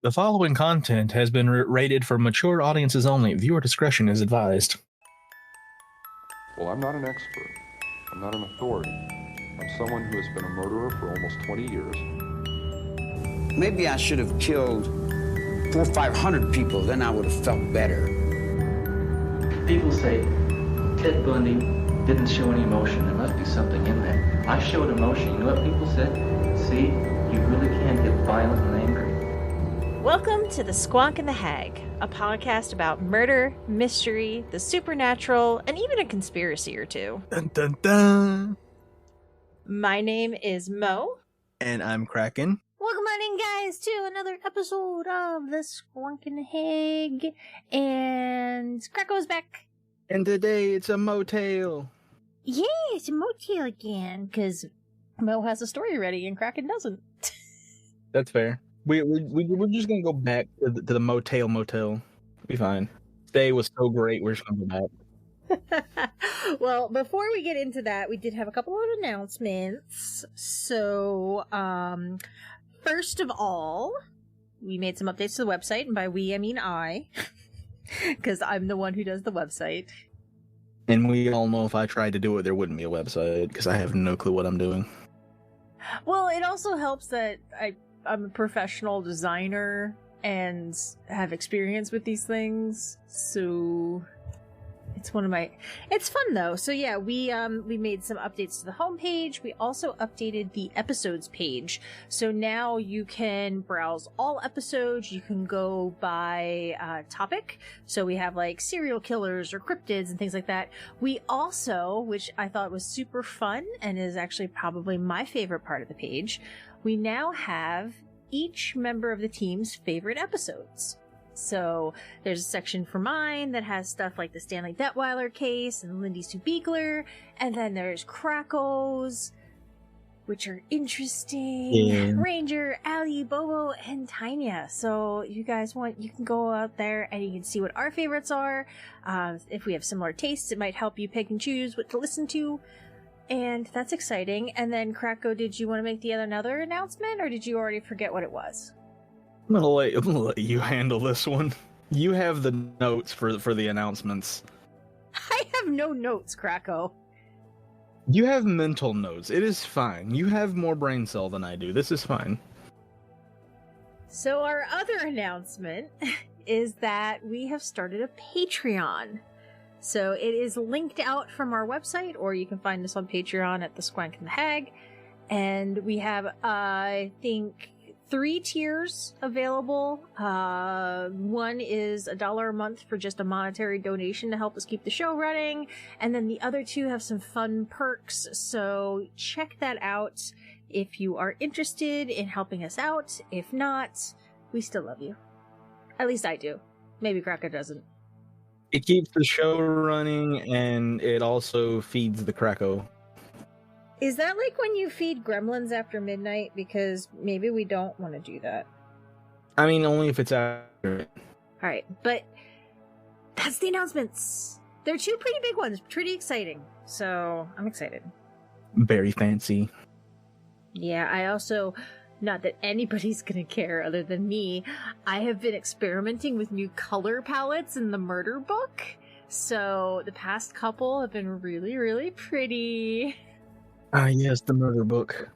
The following content has been rated for mature audiences only. Viewer discretion is advised. Well, I'm not an expert. I'm not an authority. I'm someone who has been a murderer for almost 20 years. Maybe I should have killed 400 or 500 people, then I would have felt better. People say Ted Bundy didn't show any emotion. There must be something in there. I showed emotion. You know what people said? See, you really can get violent and angry. Welcome to the Squonk The Hag, a podcast about murder, mystery, the supernatural, and even a conspiracy or two. Dun, dun, dun. My name is Mo. And I'm Kraken. Welcome on in, guys, to another episode of the Squonk The Hag. And Krako's back. And today it's a motel. Yeah, it's a motel again, because Mo has a story ready and Kraken doesn't. That's fair. We're just going to go back to the motel. Be fine. Today was so great, we're just going to go back. Well, before we get into that, we did have a couple of announcements. So, first of all, we made some updates to the website, and by we, I mean I, because I'm the one who does the website. And we all know if I tried to do it, there wouldn't be a website, because I have no clue what I'm doing. Well, it also helps that I'm a professional designer and have experience with these things, so it's fun though. So yeah, we made some updates to the homepage. We also updated the episodes page, so now you can browse all episodes. You can go by topic, so we have like serial killers or cryptids and things like that. We also, which I thought was super fun and is actually probably my favorite part of the page, we now have each member of the team's favorite episodes. So there's a section for mine that has stuff like the Stanley Detweiler case and Lindy Sue Beekler, and then there's Krakows, which are interesting. Yeah. Ranger, Ali, Bobo, and Tanya. So you guys you can go out there and you can see what our favorites are. If we have similar tastes, it might help you pick and choose what to listen to. And that's exciting. And then, Krako, did you want to make another announcement, or did you already forget what it was? I'm gonna let you handle this one. You have the notes for the announcements. I have no notes, Krako. You have mental notes. It is fine. You have more brain cell than I do. This is fine. So our other announcement is that we have started a Patreon. So it is linked out from our website, or you can find us on Patreon at the Squonk The Hag. And we have, I think, 3 tiers available. One is $1 a month for just a monetary donation to help us keep the show running. And then the other 2 have some fun perks. So check that out if you are interested in helping us out. If not, we still love you. At least I do. Maybe Cracker doesn't. It keeps the show running, and it also feeds the Krako. Is that like when you feed gremlins after midnight? Because maybe we don't want to do that. I mean, only if it's accurate. Alright, but that's the announcements. They're 2 pretty big ones, pretty exciting. So, I'm excited. Very fancy. Yeah, I also, not that anybody's gonna care other than me, I have been experimenting with new color palettes in the murder book. So, the past couple have been really, really pretty. Ah, yes, the murder book.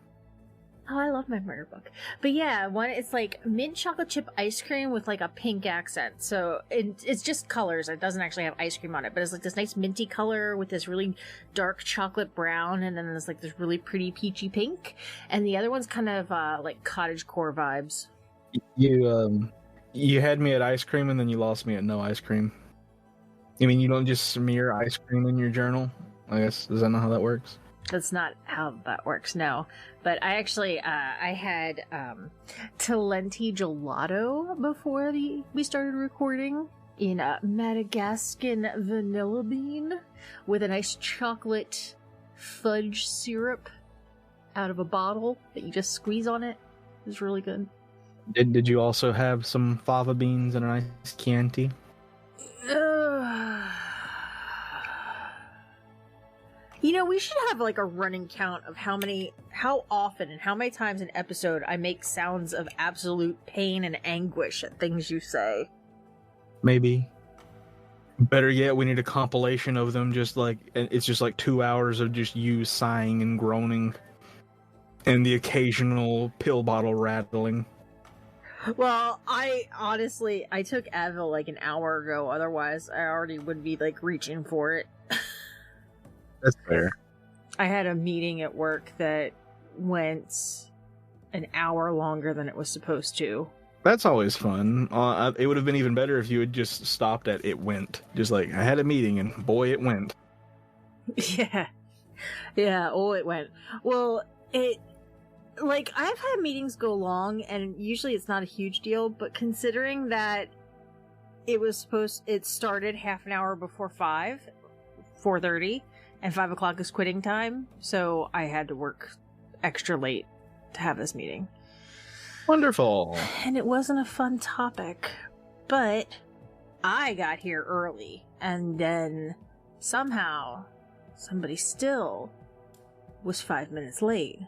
Oh, I love my murder book. But yeah, it's like mint chocolate chip ice cream with like a pink accent. So it's just colors. It doesn't actually have ice cream on it, but it's like this nice minty color with this really dark chocolate brown, and then there's like this really pretty peachy pink. And the other one's kind of like cottagecore vibes. You had me at ice cream, and then you lost me at no ice cream. I mean, you don't just smear ice cream in your journal? I guess, does that know how that works? That's not how that works, no. But I actually, I had Talenti Gelato before we started recording in Madagascan vanilla bean with a nice chocolate fudge syrup out of a bottle that you just squeeze on it. It was really good. Did you also have some fava beans and a nice Chianti? We should have like a running count of how often and how many times an episode I make sounds of absolute pain and anguish at things you say. Maybe. Better yet, we need a compilation of them. It's just like 2 hours of just you sighing and groaning, and the occasional pill bottle rattling. Well, I took Advil like an hour ago. Otherwise, I already would be like reaching for it. That's fair. I had a meeting at work that went an hour longer than it was supposed to. That's always fun. It would have been even better if you had just stopped at "it went." Just like, I had a meeting and boy, it went. Yeah. Yeah, oh, it went. Well, I've had meetings go long, and usually it's not a huge deal, but considering that it started half an hour before 4:30, and 5 o'clock is quitting time, so I had to work extra late to have this meeting. Wonderful. And it wasn't a fun topic, but I got here early, and then somehow somebody still was 5 minutes late.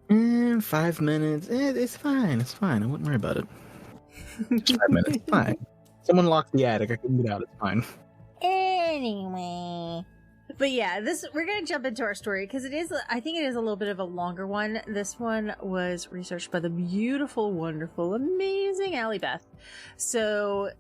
5 minutes. It's fine. It's fine. I wouldn't worry about it. Just 5 minutes. It's fine. Someone locked the attic. I couldn't get out. It's fine. Anyway. But yeah, we're going to jump into our story because I think it is a little bit of a longer one. This one was researched by the beautiful, wonderful, amazing Allie Beth. So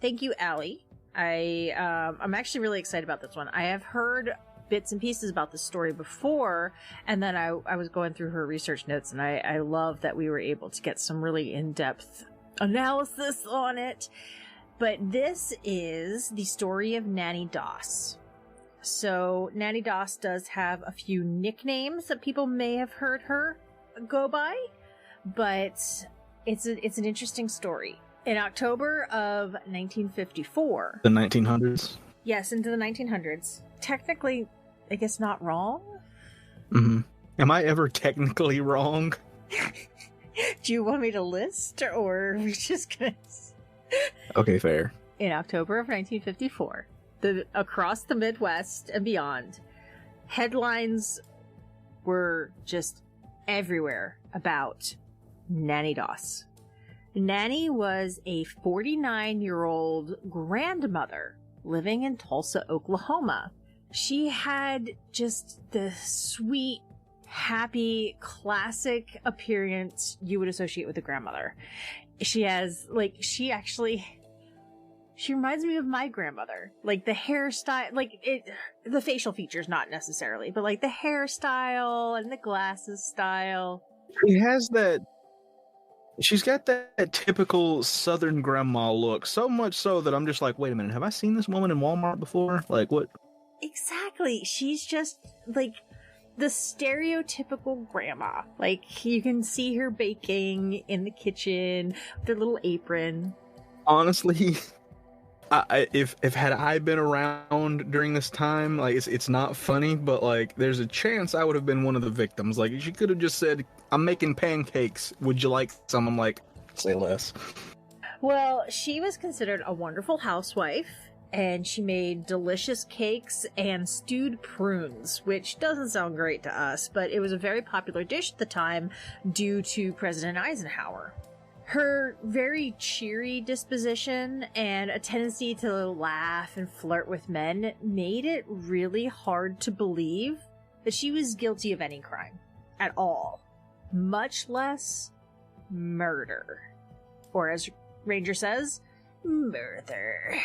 thank you, Allie. I'm actually really excited about this one. I have heard bits and pieces about this story before, and then I was going through her research notes, and I love that we were able to get some really in-depth analysis on it. But this is the story of Nannie Doss. So Nannie Doss does have a few nicknames that people may have heard her go by, but it's an interesting story. In October of 1954... The 1900s? Yes, into the 1900s. Technically, I guess not wrong? Mm-hmm. Am I ever technically wrong? Do you want me to list, or are we just gonna... Okay, fair. In October of 1954... across the Midwest and beyond, headlines were just everywhere about Nannie Doss. Nannie was a 49-year-old grandmother living in Tulsa, Oklahoma. She had just the sweet, happy, classic appearance you would associate with a grandmother. She reminds me of my grandmother. Like the hairstyle, the facial features not necessarily, but like the hairstyle and the glasses style. She's got that typical Southern grandma look, so much so that I'm just like, wait a minute, have I seen this woman in Walmart before? Like, what? Exactly. She's just like the stereotypical grandma. Like, you can see her baking in the kitchen with her little apron. Honestly, if had I been around during this time, like, it's not funny, but like, there's a chance I would have been one of the victims. Like, she could have just said, "I'm making pancakes. Would you like some?" I'm like, say less. Well, she was considered a wonderful housewife, and she made delicious cakes and stewed prunes, which doesn't sound great to us, but it was a very popular dish at the time due to President Eisenhower. Her very cheery disposition and a tendency to laugh and flirt with men made it really hard to believe that she was guilty of any crime at all, much less murder. Or as Ranger says, murder.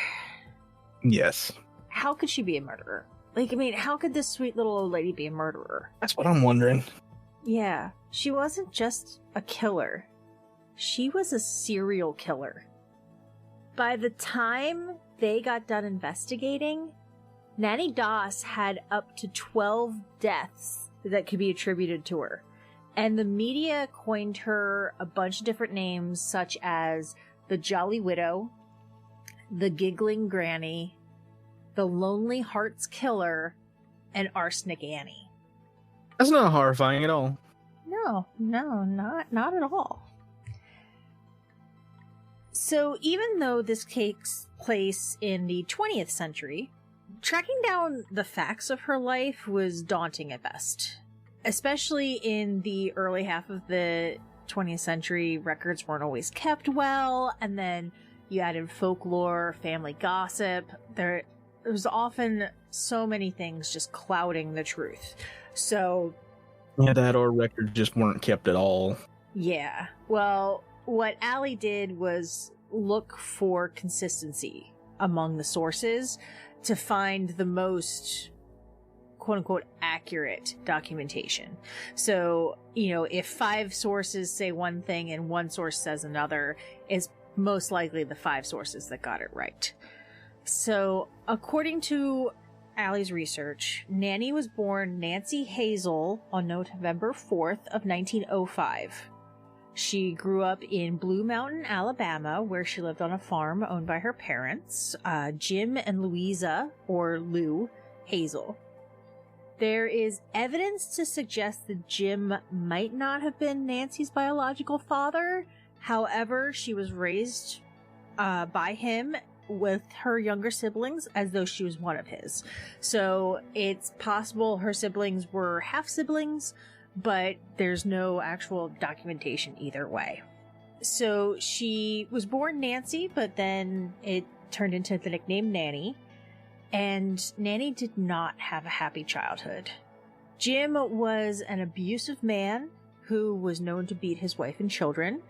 Yes. How could she be a murderer? Like, I mean, how could this sweet little old lady be a murderer? That's what I'm wondering. Yeah, she wasn't just a killer. She was a serial killer. By the time they got done investigating, Nannie Doss had up to 12 deaths that could be attributed to her. And the media coined her a bunch of different names, such as the Jolly Widow, the Giggling Granny, the Lonely Hearts Killer, and Arsenic Annie. That's not horrifying at all. No, not at all. So even though this takes place in the 20th century, tracking down the facts of her life was daunting at best. Especially in the early half of the 20th century, records weren't always kept well, and then you added folklore, family gossip. There was often so many things just clouding the truth. So... yeah, that or records just weren't kept at all. yeah. Well, what Allie did was look for consistency among the sources to find the most quote-unquote accurate documentation. So, if 5 sources say one thing and one source says another, it's most likely the 5 sources that got it right. So, according to Allie's research, Nannie was born Nancy Hazel on November 4th of 1905. She grew up in Blue Mountain, Alabama, where she lived on a farm owned by her parents, Jim and Louisa, or Lou, Hazel. There is evidence to suggest that Jim might not have been Nancy's biological father. However, she was raised by him with her younger siblings as though she was one of his. So it's possible her siblings were half-siblings, but there's no actual documentation either way. So she was born Nancy, but then it turned into the nickname Nannie. And Nannie did not have a happy childhood. Jim was an abusive man who was known to beat his wife and children.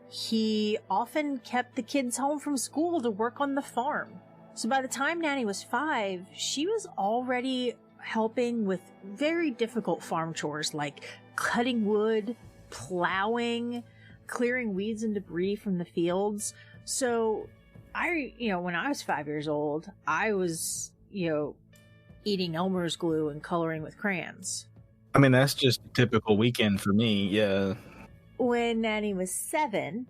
He often kept the kids home from school to work on the farm. So by the time Nannie was 5, she was already helping with very difficult farm chores like cutting wood, plowing, clearing weeds and debris from the fields. So when I was 5 years old, I was, eating Elmer's glue and coloring with crayons. I mean, that's just a typical weekend for me, yeah. When Nannie was 7...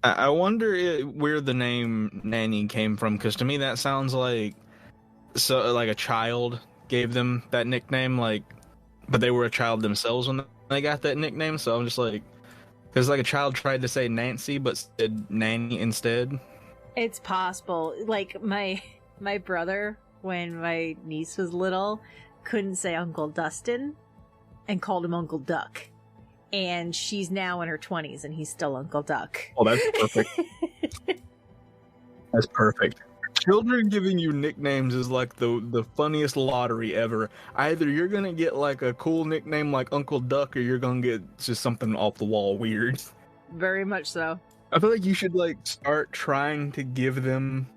I wonder where the name Nannie came from, because to me that sounds like a child gave them that nickname, but they were a child themselves when they got that nickname, so I'm just like... because a child tried to say Nancy, but said Nanny instead. It's possible. My brother, when my niece was little, couldn't say Uncle Dustin and called him Uncle Duck. And she's now in her 20s and he's still Uncle Duck. Oh, that's perfect. That's perfect. Children giving you nicknames is the funniest lottery ever. Either you're gonna get a cool nickname like Uncle Duck, or you're gonna get just something off the wall weird. Very much so. I feel like you should start trying to give them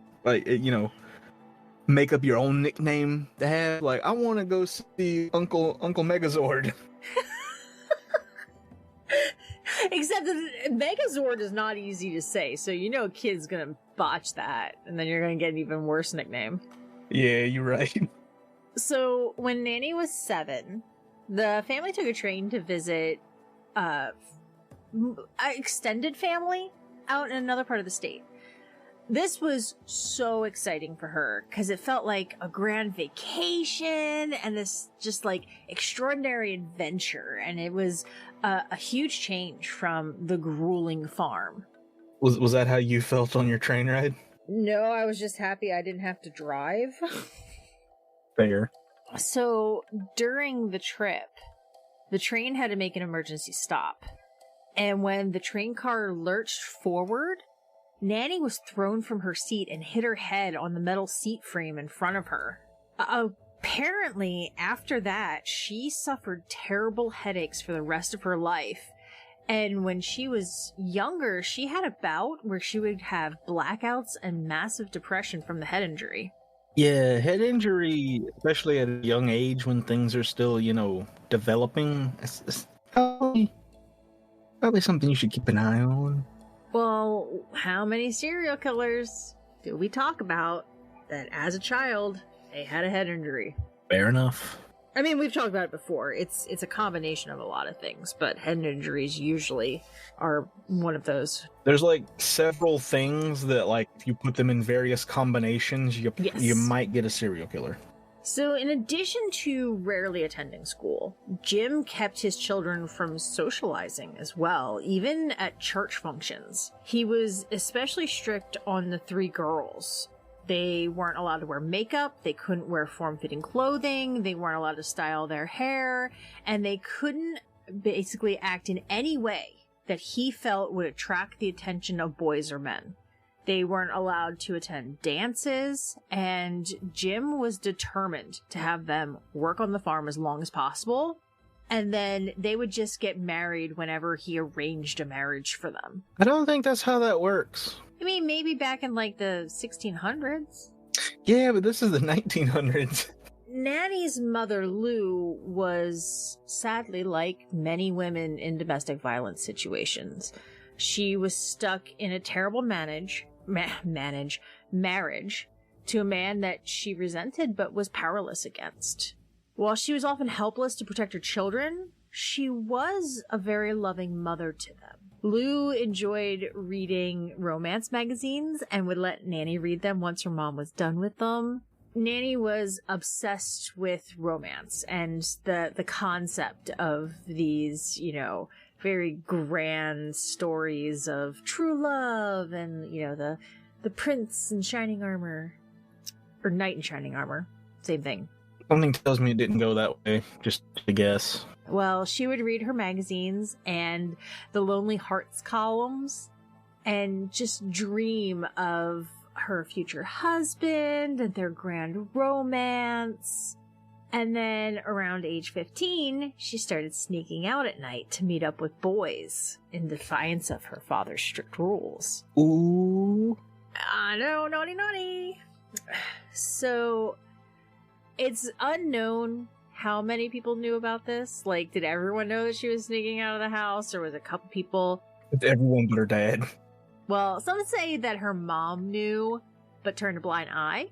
make up your own nickname to have. I want to go see Uncle Megazord. Except that Megazord is not easy to say, so a kid's gonna botch that, and then you're gonna get an even worse nickname. Yeah, you're right. So when Nannie was 7, the family took a train to visit an extended family out in another part of the state. This was so exciting for her because it felt like a grand vacation and this just extraordinary adventure, and it was a huge change from the grueling farm. Was that how you felt on your train ride? No, I was just happy I didn't have to drive. Fair. So during the trip, the train had to make an emergency stop. And when the train car lurched forward, Nannie was thrown from her seat and hit her head on the metal seat frame in front of her. Apparently, after that, she suffered terrible headaches for the rest of her life. And when she was younger, she had a bout where she would have blackouts and massive depression from the head injury. Yeah, head injury, especially at a young age when things are still, developing, it's probably something you should keep an eye on. Well, how many serial killers do we talk about that as a child, they had a head injury? Fair enough. I mean, we've talked about it before. It's a combination of a lot of things, but head injuries usually are one of those. There's several things that if you put them in various combinations, you might get a serial killer. So in addition to rarely attending school, Jim kept his children from socializing as well, even at church functions. He was especially strict on the 3 girls. They weren't allowed to wear makeup, they couldn't wear form-fitting clothing, they weren't allowed to style their hair, and they couldn't basically act in any way that he felt would attract the attention of boys or men. They weren't allowed to attend dances, and Jim was determined to have them work on the farm as long as possible, and then they would just get married whenever he arranged a marriage for them. I don't think that's how that works. I mean, maybe back in like the 1600s. Yeah, but this is the 1900s. Nannie's mother, Lou, was sadly like many women in domestic violence situations. She was stuck in a terrible marriage to a man that she resented but was powerless against. While she was often helpless to protect her children, she was a very loving mother to them. Lou enjoyed reading romance magazines and would let Nannie read them once her mom was done with them. Nannie was obsessed with romance and the concept of these, you know, very grand stories of true love and, you know, the prince in shining armor. Or knight in shining armor. Same thing. Something tells me it didn't go that way, just a guess. Well, she would read her magazines and the Lonely Hearts columns and just dream of her future husband and their grand romance. And then around age 15, she started sneaking out at night to meet up with boys in defiance of her father's strict rules. Ooh. I know, naughty, naughty. So, it's unknown how many people knew about this. Like, did everyone know that she was sneaking out of the house, or was it a couple people? It's everyone but her dad. Well, some say that her mom knew, but turned a blind eye.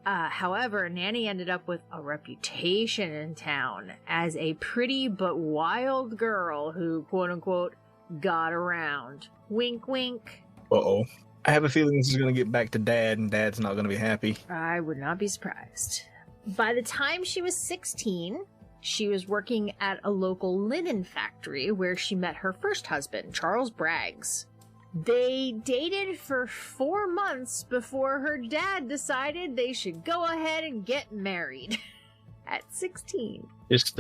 However, Nannie ended up with a reputation in town as a pretty but wild girl who, quote-unquote, got around. Wink, wink. Uh-oh. I have a feeling this is going to get back to Dad, and Dad's not going to be happy. I would not be surprised. By the time she was 16, she was working at a local linen factory where she met her first husband, Charles Braggs. They dated for 4 months before her dad decided they should go ahead and get married. At 16. Just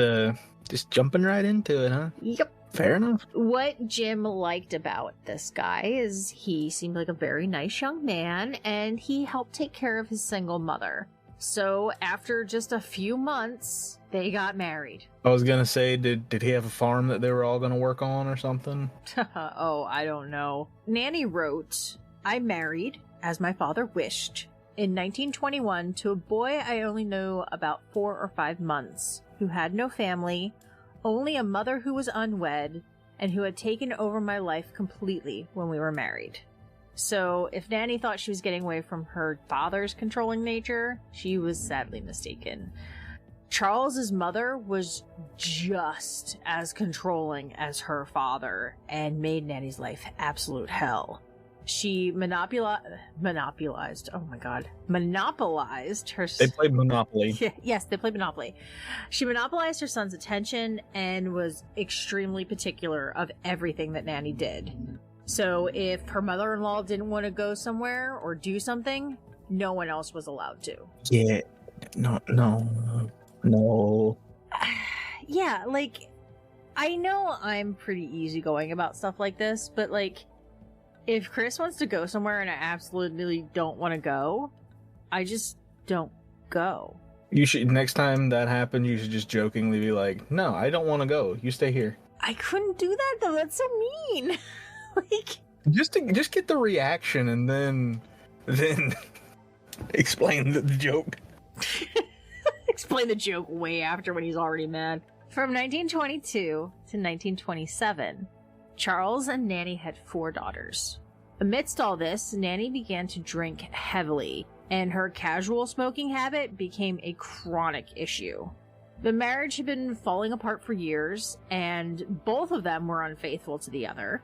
jumping right into it, huh? Yep. Fair enough. What Jim liked about this guy is he seemed like a very nice young man, and he helped take care of his single mother. So after just a few months, they got married. I was gonna say, did he have a farm that they were all gonna work on or something? Oh, I don't know. Nannie wrote, "I married, as my father wished, in 1921 to a boy I only knew about 4 or 5 months, who had no family, only a mother who was unwed, and who had taken over my life completely when we were married." So, if Nannie thought she was getting away from her father's controlling nature, she was sadly mistaken. Charles's mother was just as controlling as her father and made Nannie's life absolute hell. She monopolized her... They played Monopoly. Yes, they played Monopoly. She monopolized her son's attention and was extremely particular of everything that Nannie did. So if her mother-in-law didn't want to go somewhere or do something, no one else was allowed to. Yeah. No. Yeah, like, I know I'm pretty easygoing about stuff like this, but like, if Chris wants to go somewhere and I absolutely don't want to go, I just don't go. You should, next time that happens, you should just jokingly be like, "No, I don't want to go. You stay here." I couldn't do that though. That's so mean. Like, just get the reaction and then explain the joke. Explain the joke way after when he's already mad. From 1922 to 1927, Charles and Nannie had 4 daughters. Amidst all this, Nannie began to drink heavily, and her casual smoking habit became a chronic issue. The marriage had been falling apart for years, and both of them were unfaithful to the other.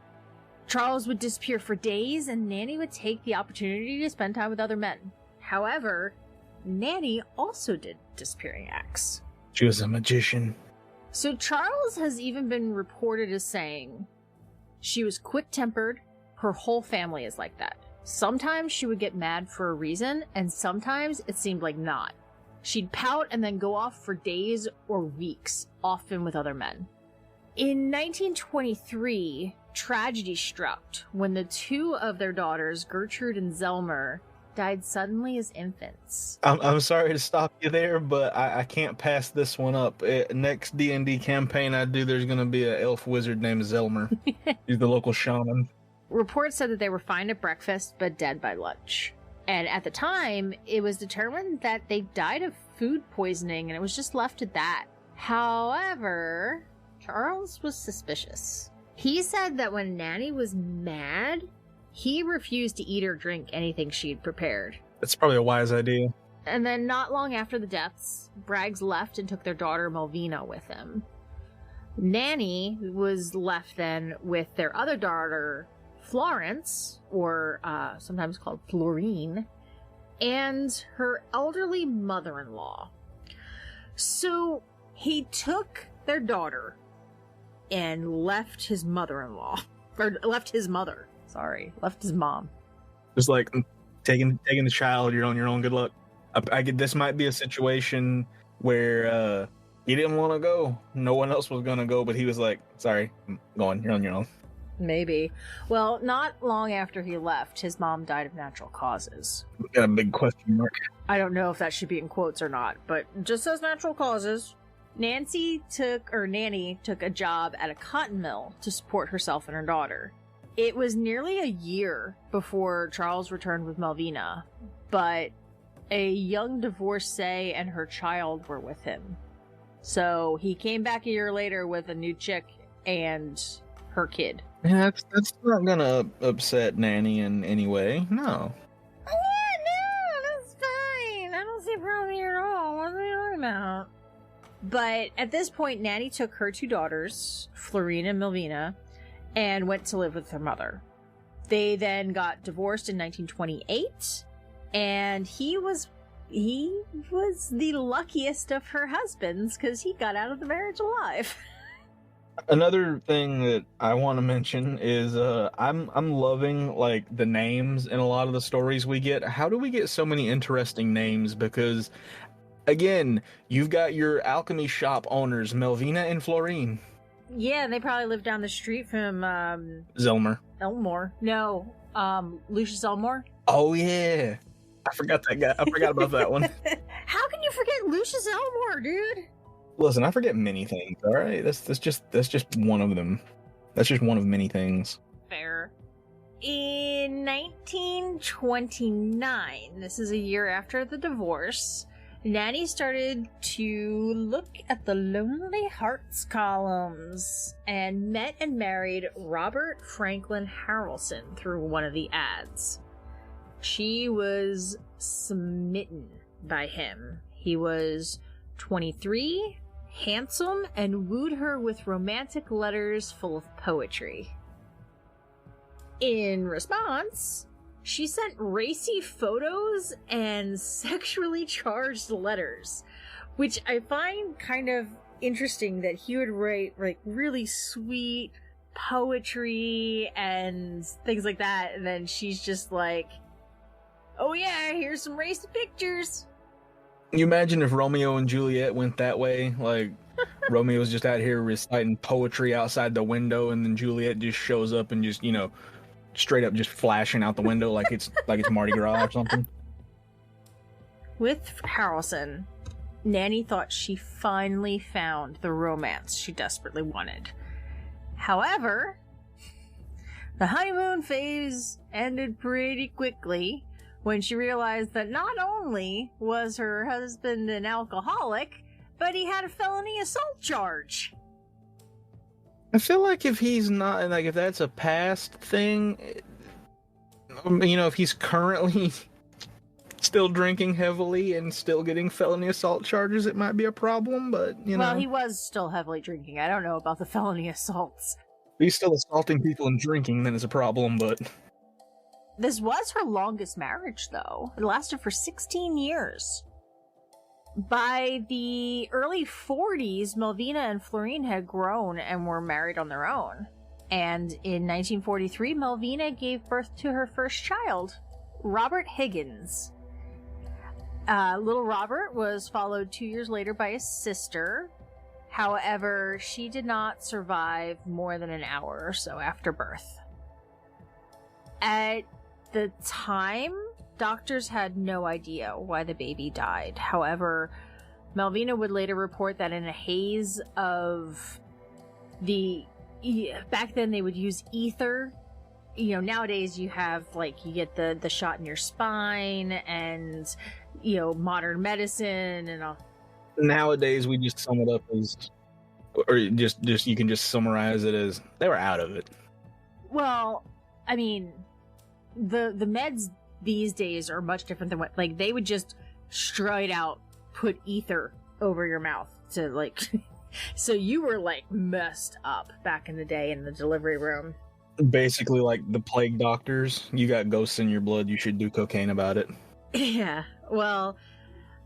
Charles would disappear for days, and Nannie would take the opportunity to spend time with other men. However, Nannie also did disappearing acts. She was a magician. So Charles has even been reported as saying, "She was quick-tempered, her whole family is like that. Sometimes she would get mad for a reason, and sometimes it seemed like not. She'd pout and then go off for days or weeks, often with other men. In 1923, tragedy struck when the two of their daughters, Gertrude and Zelmer, died suddenly as infants. I'm sorry to stop you there, but I can't pass this one up. Next D&D campaign I do, there's going to be an elf wizard named Zelmer. He's the local shaman. Reports said that they were fine at breakfast, but dead by lunch. And at the time, it was determined that they died of food poisoning, and it was just left at that. However, Charles was suspicious. He said that when Nannie was mad, he refused to eat or drink anything she'd prepared. That's probably a wise idea. And then not long after the deaths, Braggs left and took their daughter Melvina with him. Nannie was left then with their other daughter, Florence, or sometimes called Florine, and her elderly mother-in-law. So he took their daughter and left his mother-in-law, or left his mother. Left his mom. Just like taking the child, you're on your own. Good luck. I get this might be a situation where he didn't want to go. No one else was gonna go, but he was like, "Sorry, I'm going. You're on your own." Maybe. Well, not long after he left, his mom died of natural causes. Got a big question mark. I don't know if that should be in quotes or not, but just says natural causes. Nannie took a job at a cotton mill to support herself and her daughter. It was nearly a year before Charles returned with Melvina, but a young divorcee and her child were with him. So he came back a year later with a new chick and her kid. Yeah, that's not gonna upset Nannie in any way. No. Yeah, no, that's fine. I don't see a problem here at all. What are you talking about? But at this point, Nannie took her two daughters, Florine and Melvina, and went to live with her mother. They then got divorced in 1928, and he was the luckiest of her husbands because he got out of the marriage alive. Another thing that I want to mention is I'm loving like the names in a lot of the stories we get. How do we get so many interesting names? Because again, you've got your alchemy shop owners, Melvina and Florine. Yeah, they probably live down the street from Zelmer. Elmore. No, Lucius Elmore. Oh yeah, I forgot that guy. I forgot about that one. How can you forget Lucius Elmore, dude? Listen, I forget many things. All right, that's just one of them. That's just one of many things. Fair. In 1929, this is a year after the divorce, Nannie started to look at the Lonely Hearts columns and met and married Robert Franklin Harrelson through one of the ads. She was smitten by him. He was 23, handsome, and wooed her with romantic letters full of poetry. In response, she sent racy photos and sexually charged letters, which I find kind of interesting that he would write like really sweet poetry and things like that, and then she's just like, "Oh yeah, here's some racy pictures." You imagine if Romeo and Juliet went that way? Like, Romeo's just out here reciting poetry outside the window, and then Juliet just shows up and just, straight up just flashing out the window like it's Mardi Gras or something. With Harrelson, Nannie thought she finally found the romance she desperately wanted. However, the honeymoon phase ended pretty quickly when she realized that not only was her husband an alcoholic, but he had a felony assault charge. I feel like if he's not, like, if that's a past thing, if he's currently still drinking heavily and still getting felony assault charges, it might be a problem, but, Well, he was still heavily drinking. I don't know about the felony assaults. If he's still assaulting people and drinking, then it's a problem, but... This was her longest marriage, though. It lasted for 16 years. By the early 40s, Melvina and Florine had grown and were married on their own. And in 1943, Melvina gave birth to her first child, Robert Higgins. Little Robert was followed 2 years later by his sister. However, she did not survive more than an hour or so after birth. At the time, doctors had no idea why the baby died. However, Melvina would later report that in a haze of back then they would use ether. You know, nowadays you have, like, you get the shot in your spine and, you know, modern medicine and all. Nowadays we just sum it up as, or just you can just summarize it as they were out of it. Well, I mean, the meds these days are much different than what, like, they would just straight out put ether over your mouth to, like, so you were, like, messed up back in the day in the delivery room. Basically, like the plague doctors, you got ghosts in your blood, you should do cocaine about it. Yeah, well,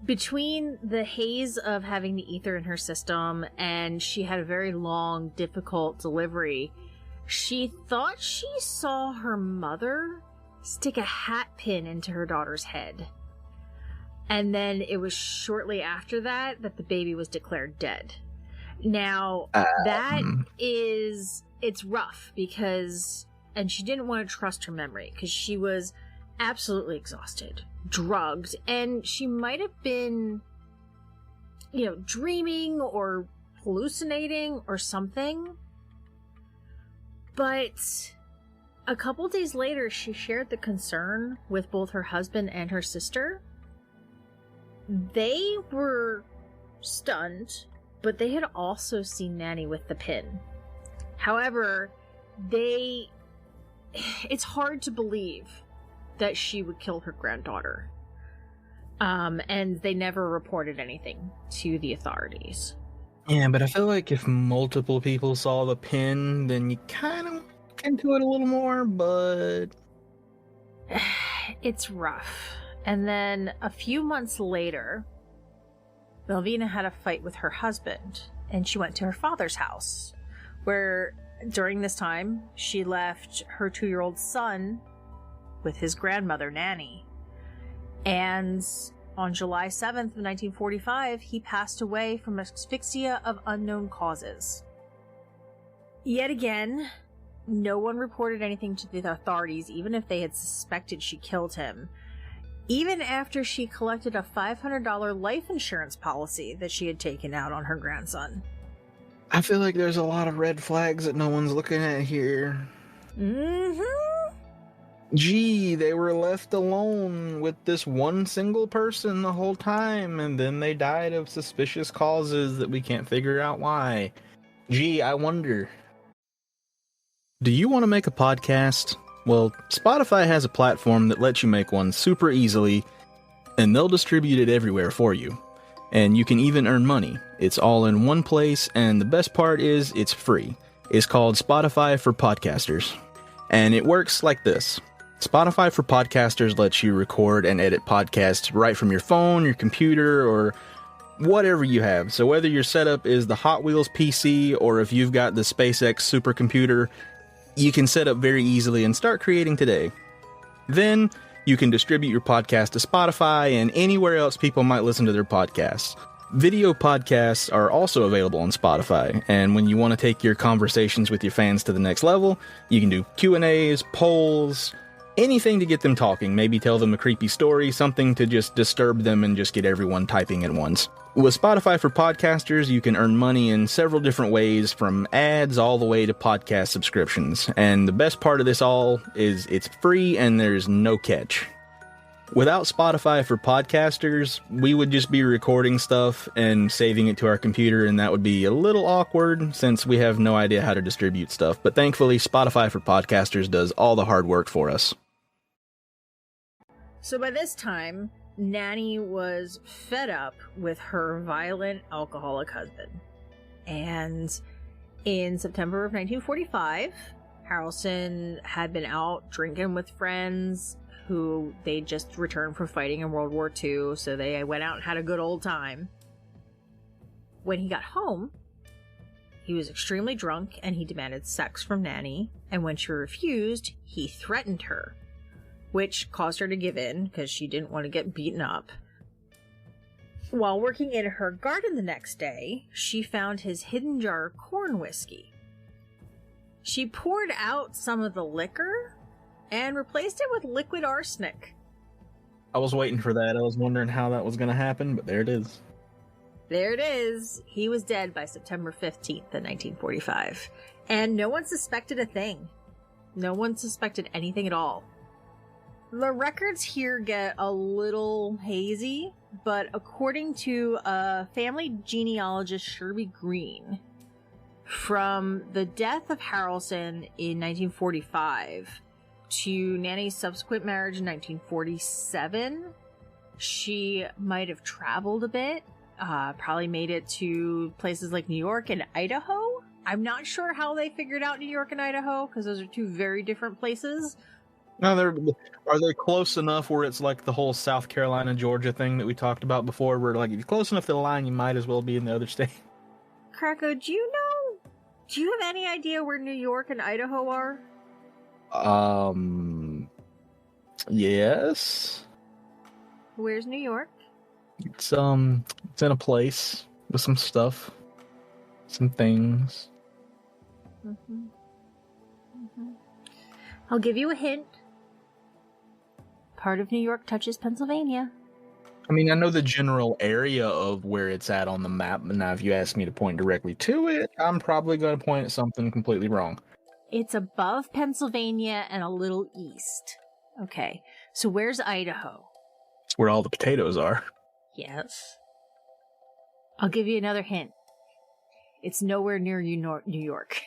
between the haze of having the ether in her system and she had a very long, difficult delivery, she thought she saw her mother stick a hat pin into her daughter's head. And then it was shortly after that the baby was declared dead. Now, it's rough because, and she didn't want to trust her memory because she was absolutely exhausted, drugged, and she might have been, you know, dreaming or hallucinating or something. But a couple days later, she shared the concern with both her husband and her sister. They were stunned, but they had also seen Nannie with the pin. However, it's hard to believe that she would kill her granddaughter. And they never reported anything to the authorities. Yeah, but I feel like if multiple people saw the pin, then you kind of look into it a little more, but it's rough. And then a few months later, Melvina had a fight with her husband, and she went to her father's house, where during this time, she left her 2-year-old son with his grandmother, Nannie. And on July 7th of 1945, he passed away from asphyxia of unknown causes. Yet again, no one reported anything to the authorities, even if they had suspected she killed him. Even after she collected a $500 life insurance policy that she had taken out on her grandson. I feel like there's a lot of red flags that no one's looking at here. Mm-hmm. Gee, they were left alone with this one single person the whole time, and then they died of suspicious causes that we can't figure out why. Gee, I wonder. Do you want to make a podcast? Well, Spotify has a platform that lets you make one super easily, and they'll distribute it everywhere for you. And you can even earn money. It's all in one place, and the best part is it's free. It's called Spotify for Podcasters. And it works like this. Spotify for Podcasters lets you record and edit podcasts right from your phone, your computer, or whatever you have. So whether your setup is the Hot Wheels PC or if you've got the SpaceX supercomputer, you can set up very easily and start creating today. Then you can distribute your podcast to Spotify and anywhere else people might listen to their podcasts. Video podcasts are also available on Spotify, and when you want to take your conversations with your fans to the next level, you can do Q&As, polls, anything to get them talking. Maybe tell them a creepy story, something to just disturb them and just get everyone typing at once. With Spotify for Podcasters, you can earn money in several different ways, from ads all the way to podcast subscriptions. And the best part of this all is it's free and there's no catch. Without Spotify for Podcasters, we would just be recording stuff and saving it to our computer, and that would be a little awkward since we have no idea how to distribute stuff. But thankfully, Spotify for Podcasters does all the hard work for us. So by this time, Nannie was fed up with her violent, alcoholic husband. And in September of 1945, Harrelson had been out drinking with friends who they just returned from fighting in World War II, so they went out and had a good old time. When he got home, He was extremely drunk and he demanded sex from Nannie, and when she refused, he threatened her, which caused her to give in because she didn't want to get beaten up. While working in her garden the next day, she found his hidden jar of corn whiskey. She poured out some of the liquor and replaced it with liquid arsenic. I was waiting for that. I was wondering how that was going to happen, but there it is. There it is. He was dead by September 15th in 1945. And no one suspected a thing. No one suspected anything at all. The records here get a little hazy, but according to a family genealogist, Sherby Green, from the death of Harrelson in 1945 to Nannie's subsequent marriage in 1947, she might have traveled a bit, probably made it to places like New York and Idaho. I'm not sure how they figured out New York and Idaho, because those are two very different places. No, are they close enough where it's like the whole South Carolina, Georgia thing that we talked about before, where like if you're close enough to the line, you might as well be in the other state? Krakow, do you have any idea where New York and Idaho are? Yes. Where's New York? It's in a place with some stuff, some things. I'll give you a hint. Part of New York touches Pennsylvania. I mean, I know the general area of where it's at on the map, but now if you ask me to point directly to it, I'm probably going to point at something completely wrong. It's above Pennsylvania and a little east. Okay, so where's Idaho? It's where all the potatoes are. Yes. I'll give you another hint. It's nowhere near New York.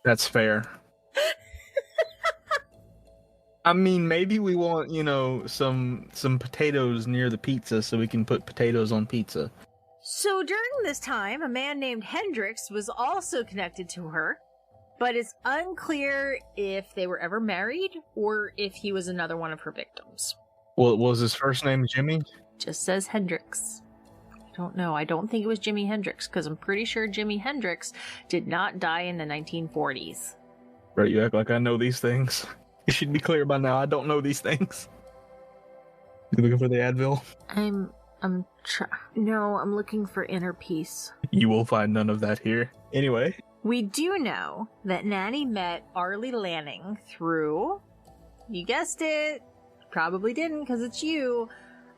That's fair. I mean, maybe we want, some potatoes near the pizza so we can put potatoes on pizza. So during this time, a man named Hendricks was also connected to her, but it's unclear if they were ever married or if he was another one of her victims. Well, was his first name Jimmy? Just says Hendricks. I don't know. I don't think it was Jimi Hendrix, because I'm pretty sure Jimi Hendrix did not die in the 1940s. Right, you act like I know these things. You should be clear by now, I don't know these things. You looking for the Advil? No, I'm looking for inner peace. You will find none of that here. Anyway. We do know that Nannie met Arlie Lanning through, you guessed it, probably didn't because it's you,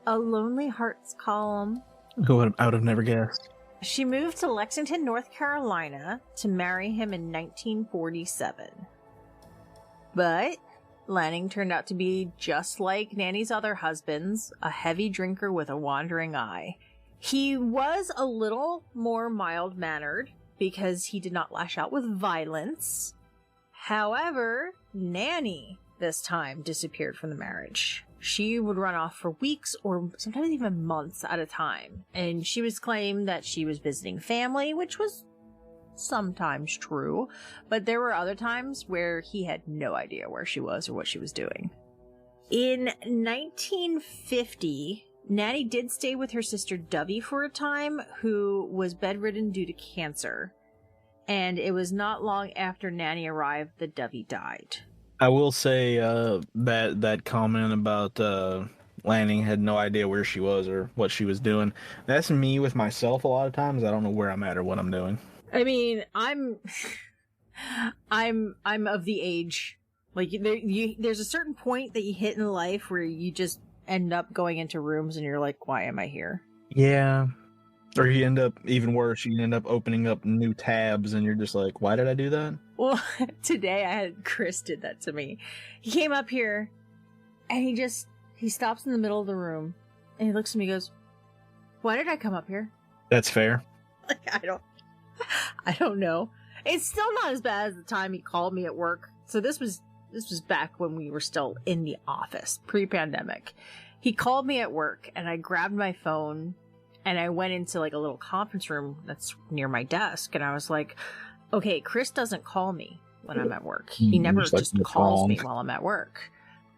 a Lonely Hearts column. Who I would have never guessed. She moved to Lexington, North Carolina to marry him in 1947. But Lanning turned out to be just like Nannie's other husbands, a heavy drinker with a wandering eye. He was a little more mild-mannered because he did not lash out with violence. However, Nannie this time disappeared from the marriage. She would run off for weeks or sometimes even months at a time, and she was claimed that she was visiting family, which was sometimes true, but there were other times where he had no idea where she was or what she was doing. In 1950, Nannie did stay with her sister Dovey for a time, who was bedridden due to cancer, and it was not long after Nannie arrived that Dovey died. I will say that comment about Lanning had no idea where she was or what she was doing. That's me with myself a lot of times. I don't know where I'm at or what I'm doing. I mean, I'm of the age, like, there's a certain point that you hit in life where you just end up going into rooms and you're like, why am I here? Yeah. Or you end up, even worse, you end up opening up new tabs and you're just like, why did I do that? Well, today I had Chris did that to me. He came up here and he stops in the middle of the room and he looks at me and goes, why did I come up here? That's fair. Like, I don't know. It's still not as bad as the time he called me at work. So this was back when we were still in the office, pre-pandemic. He called me at work and I grabbed my phone and I went into like a little conference room that's near my desk and I was like, okay, Chris doesn't call me when I'm at work. He never just calls me while I'm at work.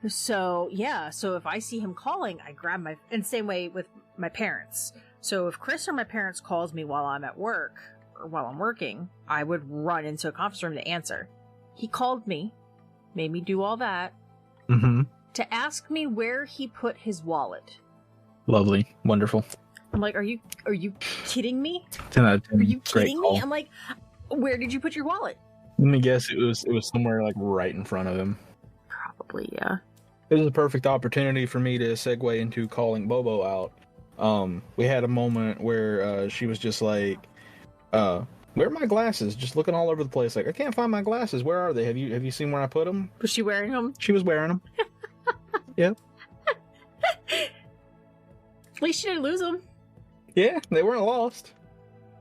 So yeah, so if I see him calling, I grab and same way with my parents. So if Chris or my parents calls me while I'm at work, while I'm working, I would run into a conference room to answer. He called me, made me do all that, to ask me where he put his wallet. Lovely. Wonderful. I'm like, are you kidding me? 10 out of 10. Are you Great kidding call. me? I'm like, where did you put your wallet? Let me guess, it was somewhere like right in front of him. Probably, yeah. It was a perfect opportunity for me to segue into calling Bobo out. We had a moment where she was just like, where are my glasses? Just looking all over the place. Like, I can't find my glasses. Where are they? Have you seen where I put them? Was she wearing them? She was wearing them. Yep. At least she didn't lose them. Yeah, they weren't lost.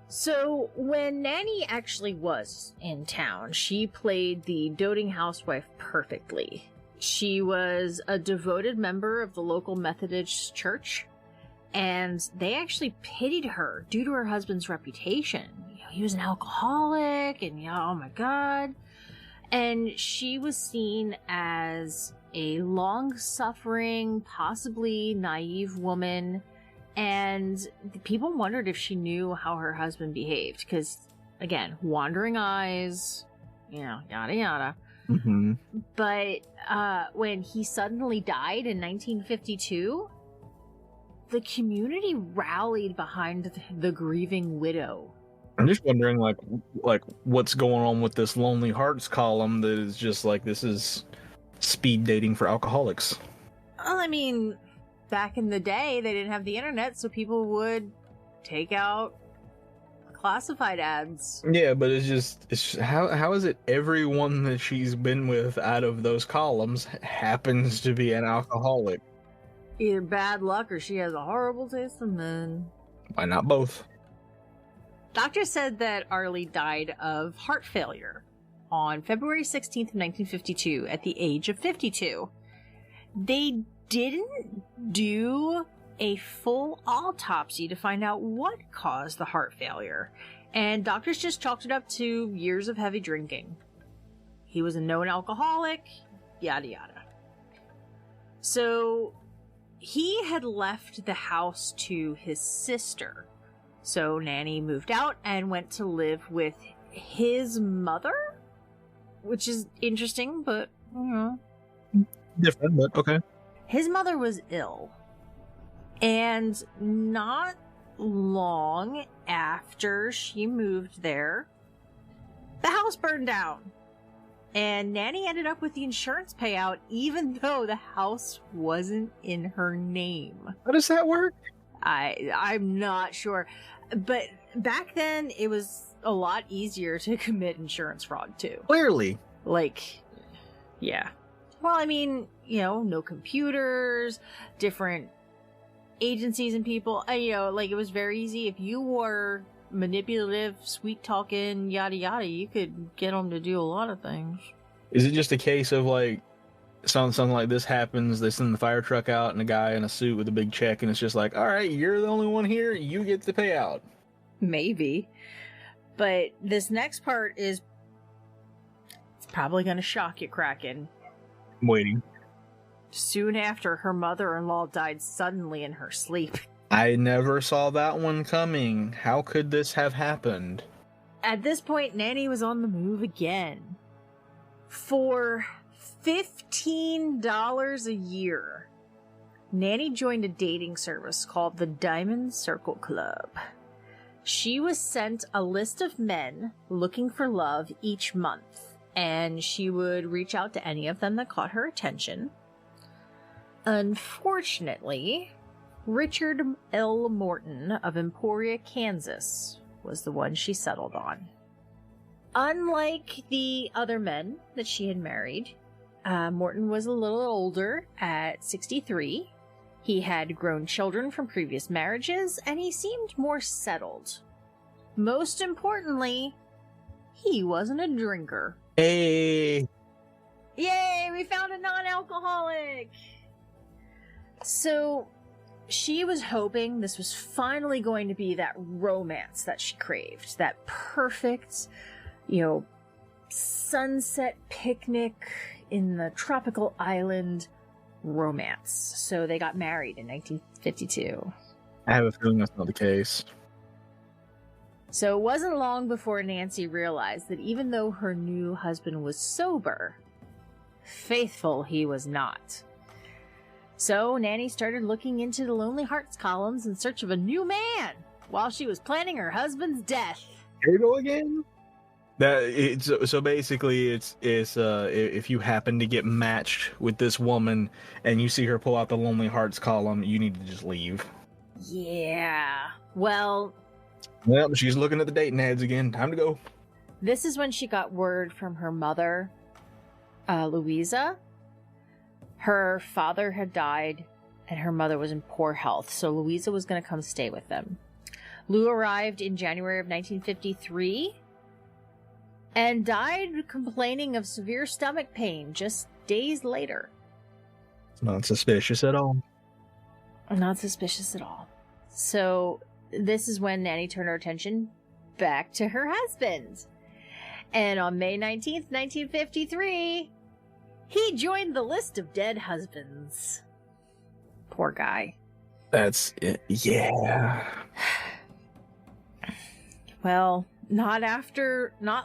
So, when Nannie actually was in town, she played the doting housewife perfectly. She was a devoted member of the local Methodist church, and they actually pitied her due to her husband's reputation. You know, he was an alcoholic, and oh my god. And she was seen as a long-suffering, possibly naive woman, and people wondered if she knew how her husband behaved, because, again, wandering eyes, you know, yada yada. But when he suddenly died in 1952, the community rallied behind the grieving widow. I'm just wondering, like what's going on with this Lonely Hearts column that is just like, this is speed dating for alcoholics. Well, I mean, back in the day, they didn't have the internet, so people would take out classified ads. Yeah, but it's how is it everyone that she's been with out of those columns happens to be an alcoholic? Either bad luck or she has a horrible taste in men. Why not both? Doctors said that Arlie died of heart failure on February 16th, 1952, at the age of 52. They didn't do a full autopsy to find out what caused the heart failure, and doctors just chalked it up to years of heavy drinking. He was a known alcoholic, yada yada. So he had left the house to his sister. So Nannie moved out and went to live with his mother, which is interesting, but, you know. Different, but okay. His mother was ill. And not long after she moved there, the house burned down. And Nannie ended up with the insurance payout, even though the house wasn't in her name. How does that work? I'm not sure. But back then, it was a lot easier to commit insurance fraud, too. Clearly. Like, yeah. Well, I mean, you know, no computers, different agencies and people. You know, like, it was very easy. If you were manipulative, sweet-talking, yada yada, you could get them to do a lot of things. Is it just a case of, like, something like this happens, they send the fire truck out and a guy in a suit with a big check, and it's just like, all right, you're the only one here, you get the payout? Maybe. But this next part is, it's probably going to shock you, Kraken. I'm waiting. Soon after, her mother-in-law died suddenly in her sleep. I never saw that one coming. How could this have happened? At this point, Nannie was on the move again. For $15 a year, Nannie joined a dating service called the Diamond Circle Club. She was sent a list of men looking for love each month, and she would reach out to any of them that caught her attention. Unfortunately, Richard L. Morton of Emporia, Kansas, was the one she settled on. Unlike the other men that she had married, Morton was a little older at 63. He had grown children from previous marriages, and he seemed more settled. Most importantly, he wasn't a drinker. Hey! Yay, we found a non-alcoholic! So, she was hoping this was finally going to be that romance that she craved. That perfect, you know, sunset picnic in the tropical island romance. So they got married in 1952. I have a feeling that's not the case. So it wasn't long before Nancy realized that even though her new husband was sober, faithful he was not. So Nanny started looking into the Lonely Hearts columns in search of a new man while she was planning her husband's death. Here we go again. So basically, it's if you happen to get matched with this woman and you see her pull out the Lonely Hearts column, you need to just leave. Yeah. Well, She's looking at the dating ads again. Time to go. this is when she got word from her mother, Louisa. Her father had died and her mother was in poor health, so Louisa was going to come stay with them. Lou arrived in January of 1953 and died complaining of severe stomach pain just days later. Not suspicious at all. Not suspicious at all. So this is when Nanny turned her attention back to her husband. And on May 19th, 1953, he joined the list of dead husbands. Poor guy. That's it. Yeah. Well, not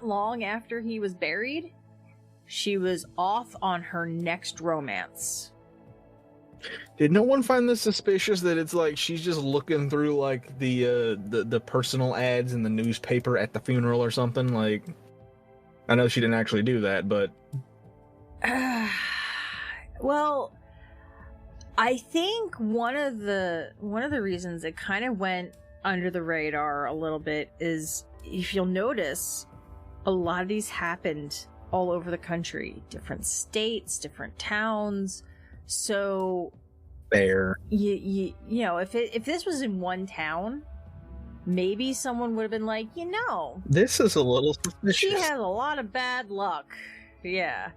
long after he was buried, she was off on her next romance. Did no one find this suspicious that it's like she's just looking through like the personal ads in the newspaper at the funeral or something? Like, I know she didn't actually do that, but well, I think one of the reasons it kind of went under the radar a little bit is, if you'll notice, a lot of these happened all over the country, different states, different towns. So fair. You know, if this was in one town, maybe someone would have been like, This is a little suspicious. she has a lot of bad luck. Yeah.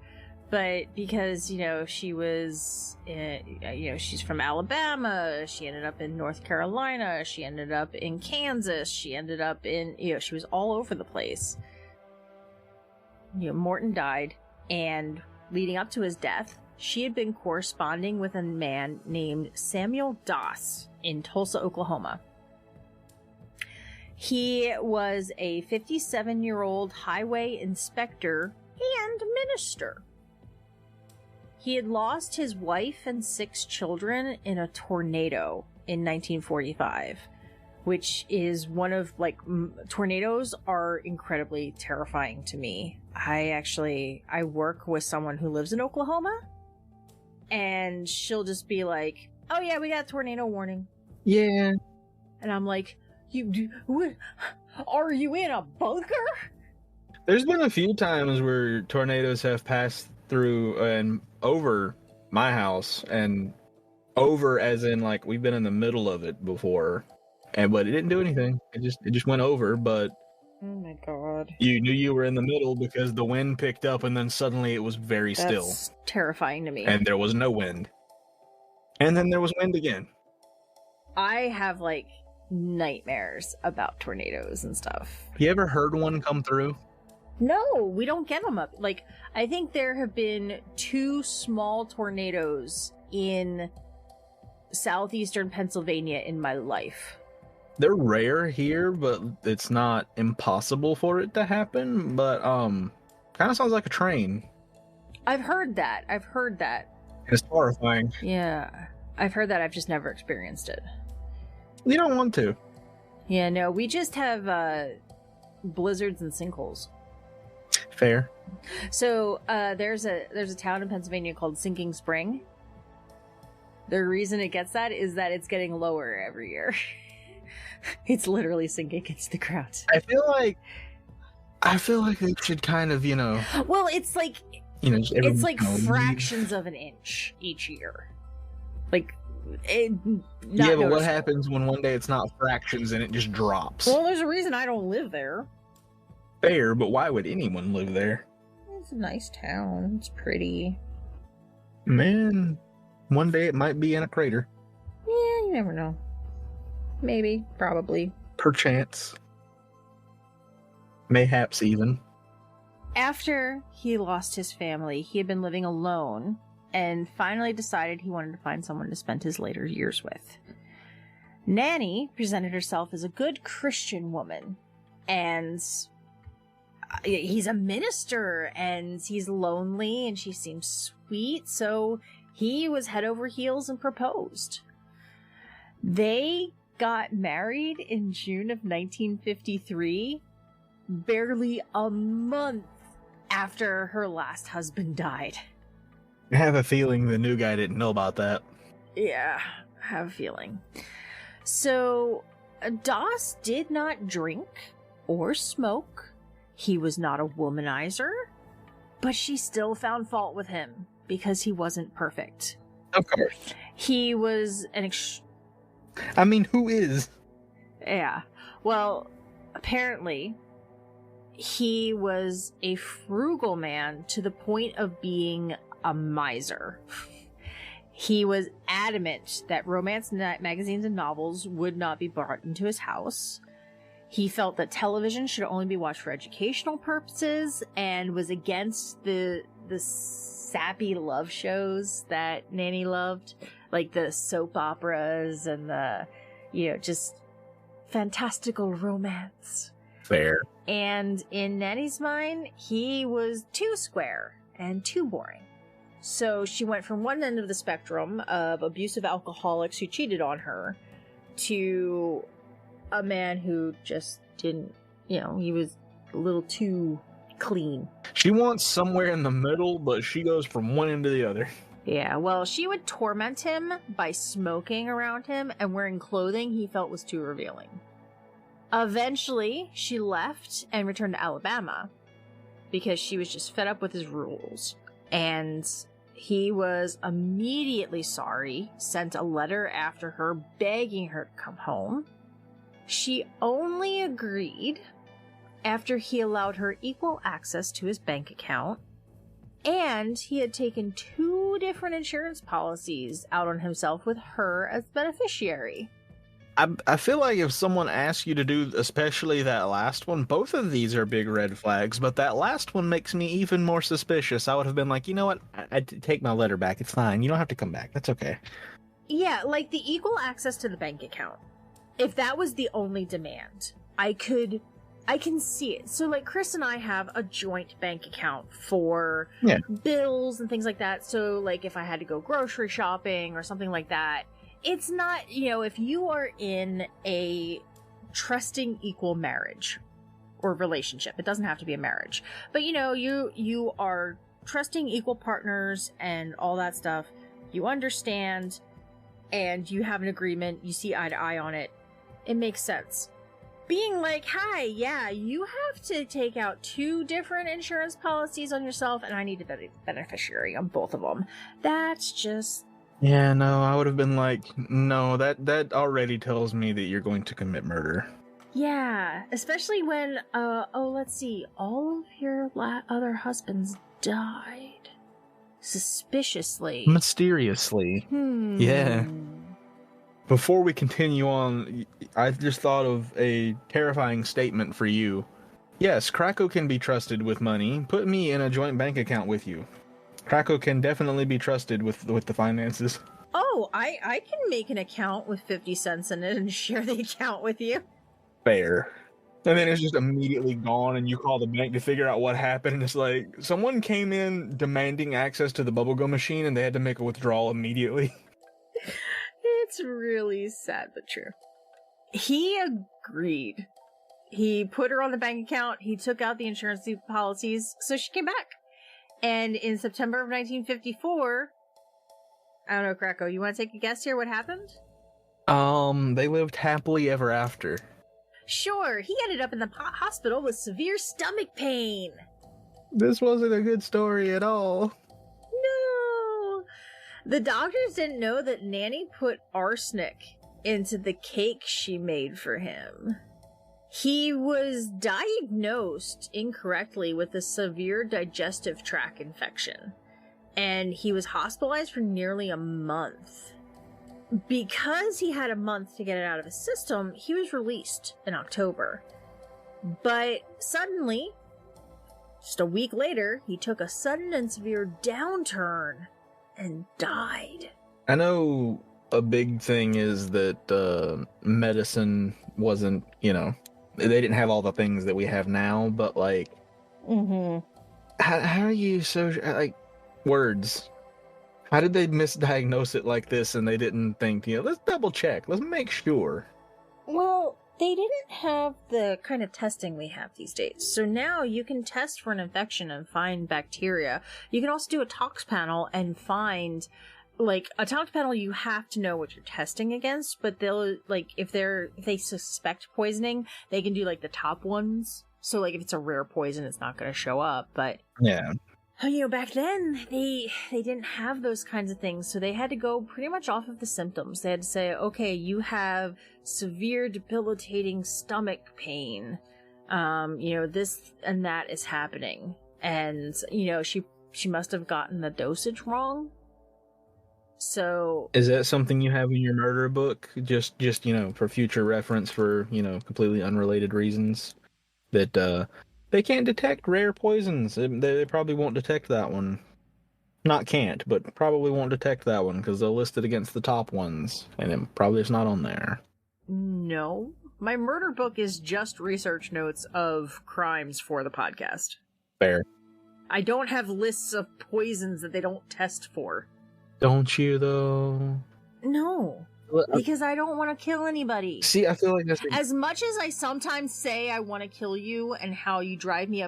But because, she was, she's from Alabama, she ended up in North Carolina, she ended up in Kansas, she ended up in, she was all over the place. Morton died, and leading up to his death, she had been corresponding with a man named Samuel Doss in Tulsa, Oklahoma. He was a 57-year-old highway inspector and minister. He had lost his wife and 6 children in a tornado in 1945, which is one of, tornadoes are incredibly terrifying to me. I work with someone who lives in Oklahoma, and she'll just be like, oh yeah, we got a tornado warning. Yeah. And I'm like, what? Are you in a bunker? There's been a few times where tornadoes have passed through and over my house, and over as in like we've been in the middle of it before, but it didn't do anything. It just went over, but oh my god, you knew you were in the middle because the wind picked up and then suddenly it was very still. That's terrifying to me. And there was no wind. And then there was wind again. I have nightmares about tornadoes and stuff. Have you ever heard one come through? No, we don't get them up. I think there have been 2 small tornadoes in southeastern Pennsylvania in my life. They're rare here, but it's not impossible for it to happen. But kind of sounds like a train. I've heard that. It's horrifying. Yeah, I've heard that. I've just never experienced it. You don't want to. Yeah, no, we just have blizzards and sinkholes. Fair. So there's a town in Pennsylvania called Sinking Spring. The reason it gets that is that it's getting lower every year. It's literally sinking into the ground. I feel like they should kind of, Well, it's like it's like fractions of an inch each year. Yeah, but what happens when one day it's not fractions and it just drops? Well, there's a reason I don't live there. Fair, but why would anyone live there? It's a nice town. It's pretty. Man, one day it might be in a crater. Yeah, you never know. Maybe, probably. Perchance. Mayhaps even. After he lost his family, he had been living alone and finally decided he wanted to find someone to spend his later years with. Nanny presented herself as a good Christian woman And he's a minister, and he's lonely, and she seems sweet, so he was head over heels and proposed. They got married in June of 1953, barely a month after her last husband died. I have a feeling the new guy didn't know about that. Yeah, I have a feeling. So, Doss did not drink or smoke. He was not a womanizer, but she still found fault with him because he wasn't perfect. Of course. He was I mean, who is? Yeah. Well, apparently, he was a frugal man to the point of being a miser. He was adamant that romance magazines and novels would not be brought into his house. He felt that television should only be watched for educational purposes, and was against the sappy love shows that Nannie loved, like the soap operas and the, just fantastical romance. Fair. And in Nannie's mind, he was too square and too boring. So she went from one end of the spectrum of abusive alcoholics who cheated on her to a man who just didn't, he was a little too clean. She wants somewhere in the middle, but she goes from one end to the other. Yeah, well, she would torment him by smoking around him and wearing clothing he felt was too revealing. Eventually, she left and returned to Alabama because she was just fed up with his rules. And he was immediately sorry, sent a letter after her begging her to come home. She only agreed after he allowed her equal access to his bank account, and he had taken 2 different insurance policies out on himself with her as beneficiary. I feel like if someone asks you to do, especially that last one, both of these are big red flags, but that last one makes me even more suspicious. I would have been like, you know what? I'd take my letter back. It's fine. You don't have to come back. That's okay. Yeah, like the equal access to the bank account. If that was the only demand, I can see it. So, like, Chris and I have a joint bank account for bills and things like that. So, like, if I had to go grocery shopping or something like that, it's not, if you are in a trusting equal marriage or relationship, it doesn't have to be a marriage, but you are trusting equal partners and all that stuff. You understand and you have an agreement, you see eye to eye on it. It makes sense. Being like, hi, yeah, you have to take out 2 different insurance policies on yourself, and I need a beneficiary on both of them. That's just... Yeah, no, I would have been like, no, that already tells me that you're going to commit murder. Yeah, especially when, let's see, all of your other husbands died. Suspiciously. Mysteriously. Yeah. Before we continue on, I just thought of a terrifying statement for you. Yes, Krakow can be trusted with money. Put me in a joint bank account with you. Krakow can definitely be trusted with the finances. Oh, I can make an account with 50 cents in it and share the account with you. Fair. And then it's just immediately gone, and you call the bank to figure out what happened, and it's like, someone came in demanding access to the bubblegum machine, and they had to make a withdrawal immediately. It's really sad but true. He agreed. He put her on the bank account, he took out the insurance policies, so she came back. And in September of 1954, I don't know, Krakow, you want to take a guess here what happened? They lived happily ever after. Sure, he ended up in the hospital with severe stomach pain. This wasn't a good story at all. No! The doctors didn't know that Nannie put arsenic into the cake she made for him. He was diagnosed incorrectly with a severe digestive tract infection, and he was hospitalized for nearly a month. Because he had a month to get it out of his system, he was released in October. But suddenly, just a week later, he took a sudden and severe downturn and died. I know a big thing is that medicine wasn't, they didn't have all the things that we have now, but like, how are you so like words? How did they misdiagnose it like this and they didn't think, let's double check, let's make sure? Well, they didn't have the kind of testing we have these days. So now you can test for an infection and find bacteria. You can also do a tox panel and find, like, a tox panel, you have to know what you're testing against, but they'll, like, if they suspect poisoning, they can do, like, the top ones. So, like, if it's a rare poison, it's not going to show up, but... Yeah. Back then, they didn't have those kinds of things, so they had to go pretty much off of the symptoms. They had to say, okay, you have severe debilitating stomach pain. This and that is happening. And, she must have gotten the dosage wrong. So... Is that something you have in your murder book? Just for future reference for, completely unrelated reasons? That, they can't detect rare poisons. They probably won't detect that one. Not can't, but probably won't detect that one because they'll list it against the top ones, and it probably is not on there. No. My murder book is just research notes of crimes for the podcast. Fair. I don't have lists of poisons that they don't test for. Don't you, though? No. Because I don't want to kill anybody. See, I feel like that's... As much as I sometimes say I want to kill you and how you drive me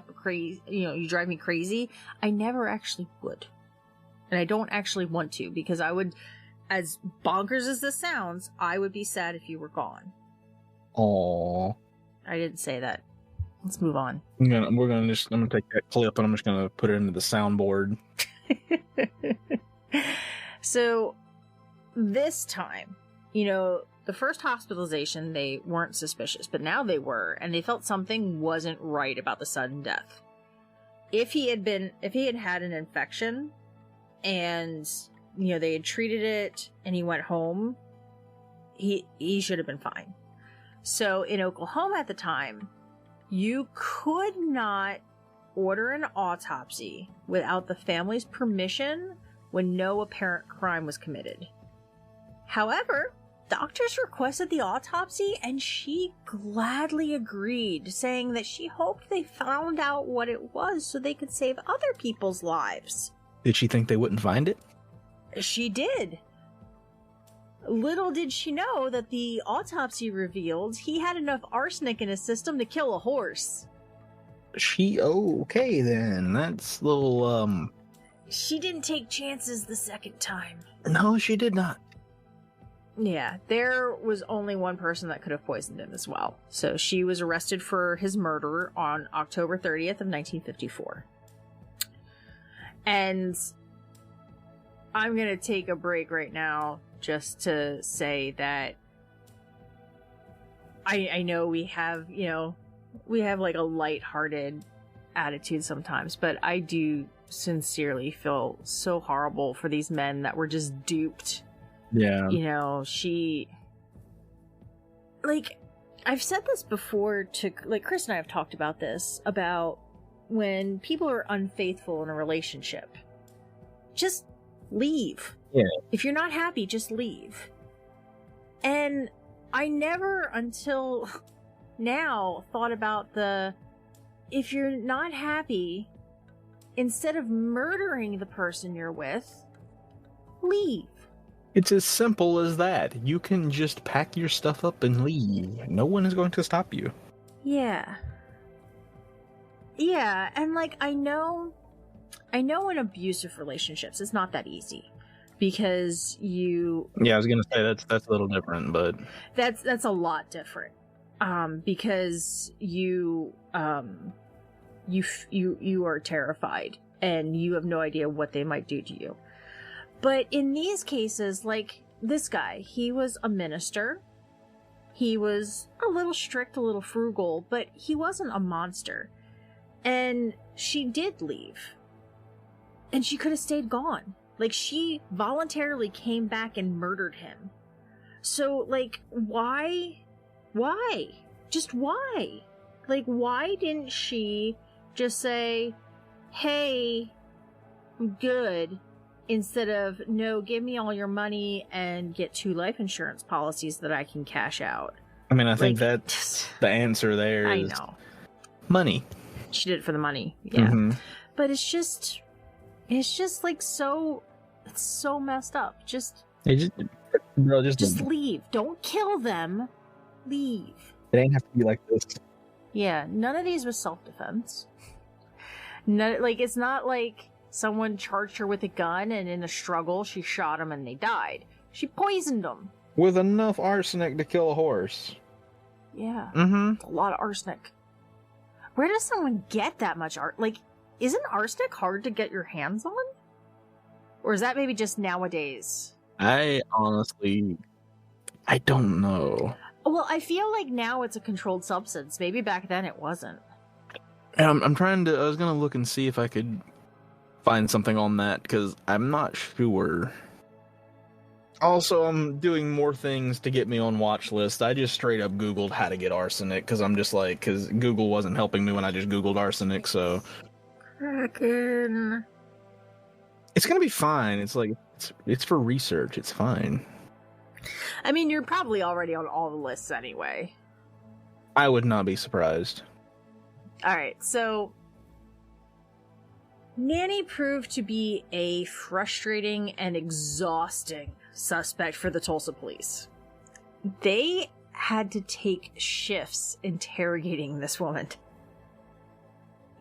you drive me crazy, I never actually would. And I don't actually want to, because I would, as bonkers as this sounds, I would be sad if you were gone. Aww. I didn't say that. Let's move on. I'm gonna take that clip and I'm just gonna put it into the soundboard. So, this time, the first hospitalization, they weren't suspicious, but now they were, and they felt something wasn't right about the sudden death. If he had had an infection, and, they had treated it, and he went home, he should have been fine. So, in Oklahoma at the time, you could not order an autopsy without the family's permission when no apparent crime was committed. However, doctors requested the autopsy and she gladly agreed, saying that she hoped they found out what it was so they could save other people's lives. Did she think they wouldn't find it? She did. Little did she know that the autopsy revealed he had enough arsenic in his system to kill a horse. Okay then. That's a little, She didn't take chances the second time. No, she did not. Yeah, there was only one person that could have poisoned him as well. So she was arrested for his murder on October 30th of 1954. And I'm going to take a break right now just to say that I know we have, like a lighthearted attitude sometimes, but I do sincerely feel so horrible for these men that were just duped. Yeah. I've said this before to, Chris and I have talked about this, about when people are unfaithful in a relationship. Just leave. Yeah. If you're not happy, just leave. And I never, until now, thought about if you're not happy, instead of murdering the person you're with, leave. It's as simple as that. You can just pack your stuff up and leave. No one is going to stop you. Yeah. Yeah, and I know in abusive relationships it's not that easy. Because you... Yeah, I was gonna say that's a little different, but... That's a lot different. Because you are terrified, and you have no idea what they might do to you. But in these cases, like this guy, he was a minister. He was a little strict, a little frugal, but he wasn't a monster. And she did leave. And she could have stayed gone. She voluntarily came back and murdered him. So, why? Why? Just why? Why didn't she just say, hey, I'm good, instead of, no, give me all your money and get 2 life insurance policies that I can cash out? I mean, I think Like, that's the answer there I is know. money. She did it for the money. Yeah. Mhm. But it's just like so, it's so messed up. It just, bro, Just leave. Don't kill them. Leave. it ain't have to be like this. Yeah, none of these was self-defense. No, like, it's not like someone charged her with a gun and in a struggle she shot him and they died. She poisoned them. With enough arsenic to kill a horse. Yeah. Mm-hmm. A lot of arsenic. Where does someone get that much Like, isn't arsenic hard to get your hands on? Or is that maybe just nowadays? I honestly, I don't know. Well, I feel like now it's a controlled substance. Maybe back then it wasn't. I'm trying to, I was gonna look and see if I could find something on that, because I'm not sure. Also, I'm doing more things to get me on watch list. I just straight up Googled how to get arsenic, because I'm just like, because Google wasn't helping me when I just Googled arsenic, so. Kraken. It's gonna be fine. It's like, it's for research. It's fine. I mean, you're probably already on all the lists anyway. I would not be surprised. Alright, so Nannie proved to be a frustrating and exhausting suspect for the Tulsa police. They had to take shifts interrogating this woman.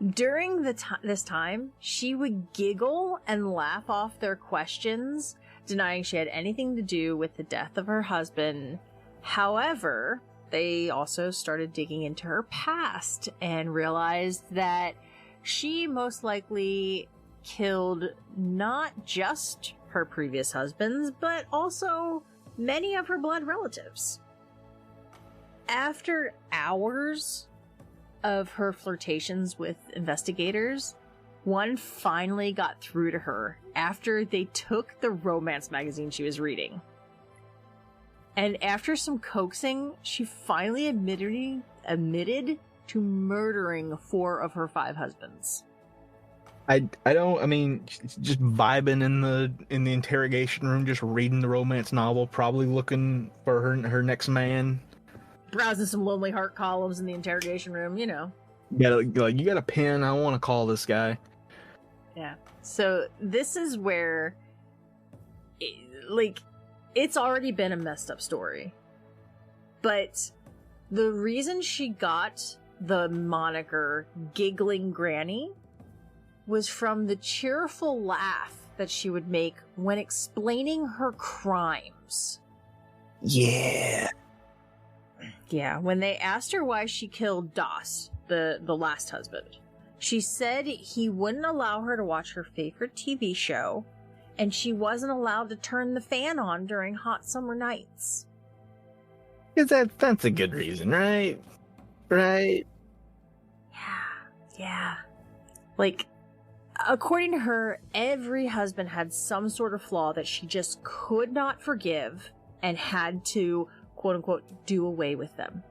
During this time, she would giggle and laugh off their questions, denying she had anything to do with the death of her husband. However, they also started digging into her past and realized that she most likely killed not just her previous husbands, but also many of her blood relatives. After hours of her flirtations with investigators, one finally got through to her after they took the romance magazine she was reading. And after some coaxing, she finally admitted to murdering 4 of her 5 husbands. I mean, just vibing in the interrogation room, just reading the romance novel, probably looking for her next man. Browsing some Lonely Heart columns in the interrogation room, you know. You got a pen? I want to call this guy. Yeah. So this is where, it's already been a messed up story. But the reason she got the moniker Giggling Granny was from the cheerful laugh that she would make when explaining her crimes. Yeah. Yeah, when they asked her why she killed Doss, the last husband, she said he wouldn't allow her to watch her favorite TV show, and she wasn't allowed to turn the fan on during hot summer nights. Because that's a good reason, right? Right? Yeah. Like, according to her, every husband had some sort of flaw that she just could not forgive and had to, quote-unquote, do away with them.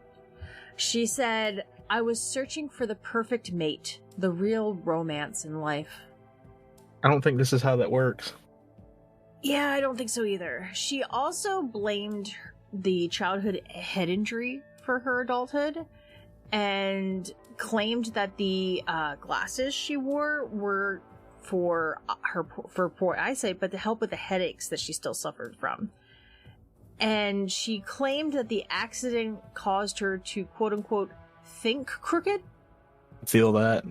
She said, "I was searching for the perfect mate, the real romance in life." I don't think this is how that works. Yeah, I don't think so either. She also blamed the childhood head injury for her adulthood and claimed that the glasses she wore were for poor eyesight, but to help with the headaches that she still suffered from. And she claimed that the accident caused her to, quote-unquote, think crooked. Feel that.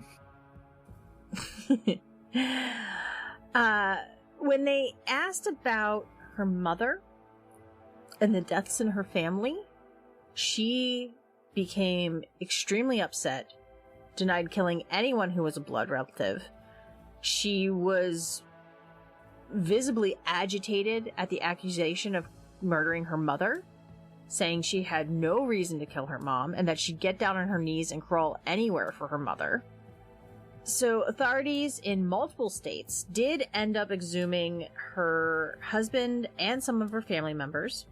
When they asked about her mother and the deaths in her family, she became extremely upset, denied killing anyone who was a blood relative. She was visibly agitated at the accusation of murdering her mother, saying she had no reason to kill her mom and that she'd get down on her knees and crawl anywhere for her mother. So authorities in multiple states did end up exhuming her husband and some of her family members.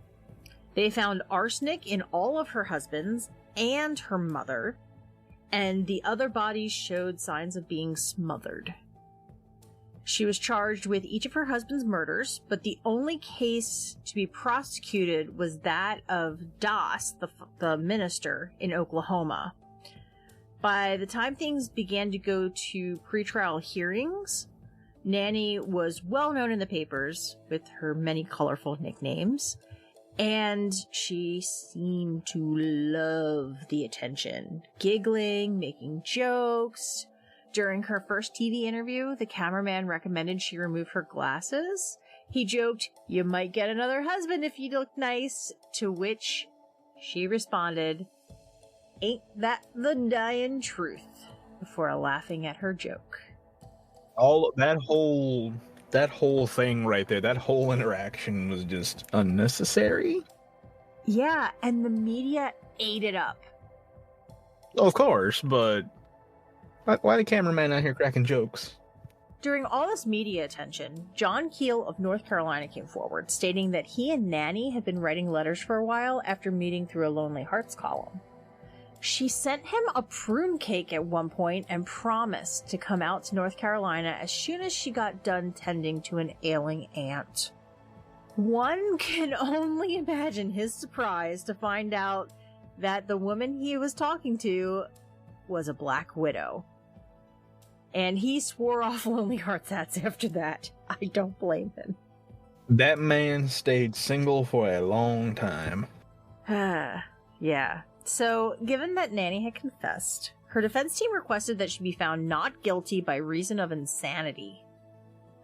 They found arsenic in all of her husbands and her mother, and the other bodies showed signs of being smothered. She was charged with each of her husband's murders, but the only case to be prosecuted was that of Doss, the minister in Oklahoma. By the time things began to go to pretrial hearings, Nannie was well known in the papers with her many colorful nicknames, and she seemed to love the attention, giggling, making jokes. During her first TV interview, the cameraman recommended she remove her glasses. He joked, "You might get another husband if you look nice," to which she responded, "Ain't that the dying truth?" before laughing at her joke. All that whole thing right there, that whole interaction was just unnecessary. Yeah, and the media ate it up. Of course, but why the cameraman out here cracking jokes? During all this media attention, John Keel of North Carolina came forward, stating that he and Nannie had been writing letters for a while after meeting through a Lonely Hearts column. She sent him a prune cake at one point and promised to come out to North Carolina as soon as she got done tending to an ailing aunt. One can only imagine his surprise to find out that the woman he was talking to was a Black Widow. And he swore off Lonely Hearts hats after that. I don't blame him. That man stayed single for a long time. Yeah. So, given that Nannie had confessed, her defense team requested that she be found not guilty by reason of insanity.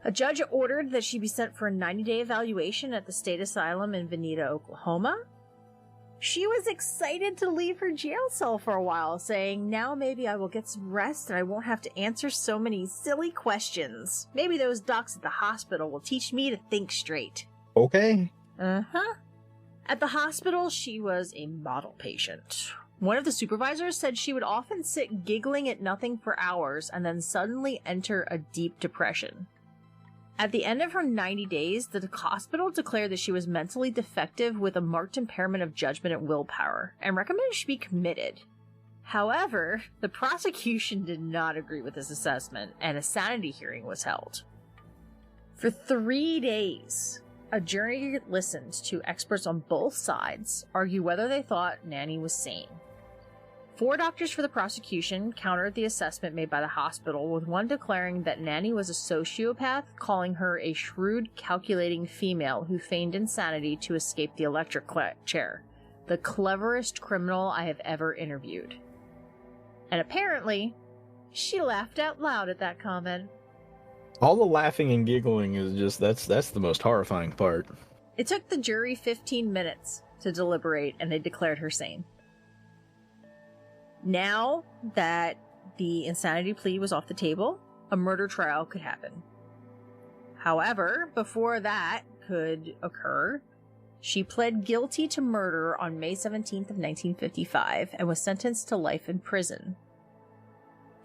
A judge ordered that she be sent for a 90-day evaluation at the state asylum in Veneta, Oklahoma. She was excited to leave her jail cell for a while, saying, "Now maybe I will get some rest and I won't have to answer so many silly questions. Maybe those docs at the hospital will teach me to think straight." Okay. At the hospital, she was a model patient. One of the supervisors said she would often sit giggling at nothing for hours and then suddenly enter a deep depression. At the end of her 90 days, the hospital declared that she was mentally defective with a marked impairment of judgment and willpower, and recommended she be committed. However, the prosecution did not agree with this assessment, and a sanity hearing was held. For 3 days, a jury listened to experts on both sides argue whether they thought Nannie was sane. 4 doctors for the prosecution countered the assessment made by the hospital, with one declaring that Nannie was a sociopath, calling her a shrewd, calculating female who feigned insanity to escape the electric chair. The cleverest criminal I have ever interviewed. And apparently, she laughed out loud at that comment. All the laughing and giggling is just, that's the most horrifying part. It took the jury 15 minutes to deliberate, and they declared her sane. Now that the insanity plea was off the table, a murder trial could happen. However, before that could occur, she pled guilty to murder on May 17th of 1955 and was sentenced to life in prison.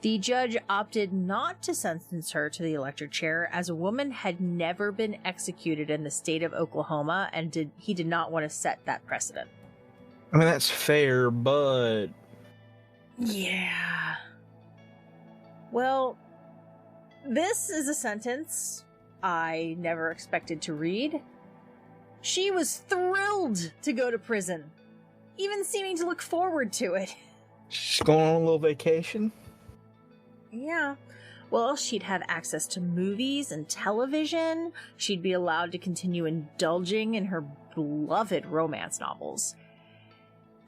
The judge opted not to sentence her to the electric chair, as a woman had never been executed in the state of Oklahoma, and he did not want to set that precedent. I mean, that's fair, but... Yeah. Well, this is a sentence I never expected to read. She was thrilled to go to prison, even seeming to look forward to it. She's going on a little vacation? Yeah. Well, she'd have access to movies and television. She'd be allowed to continue indulging in her beloved romance novels.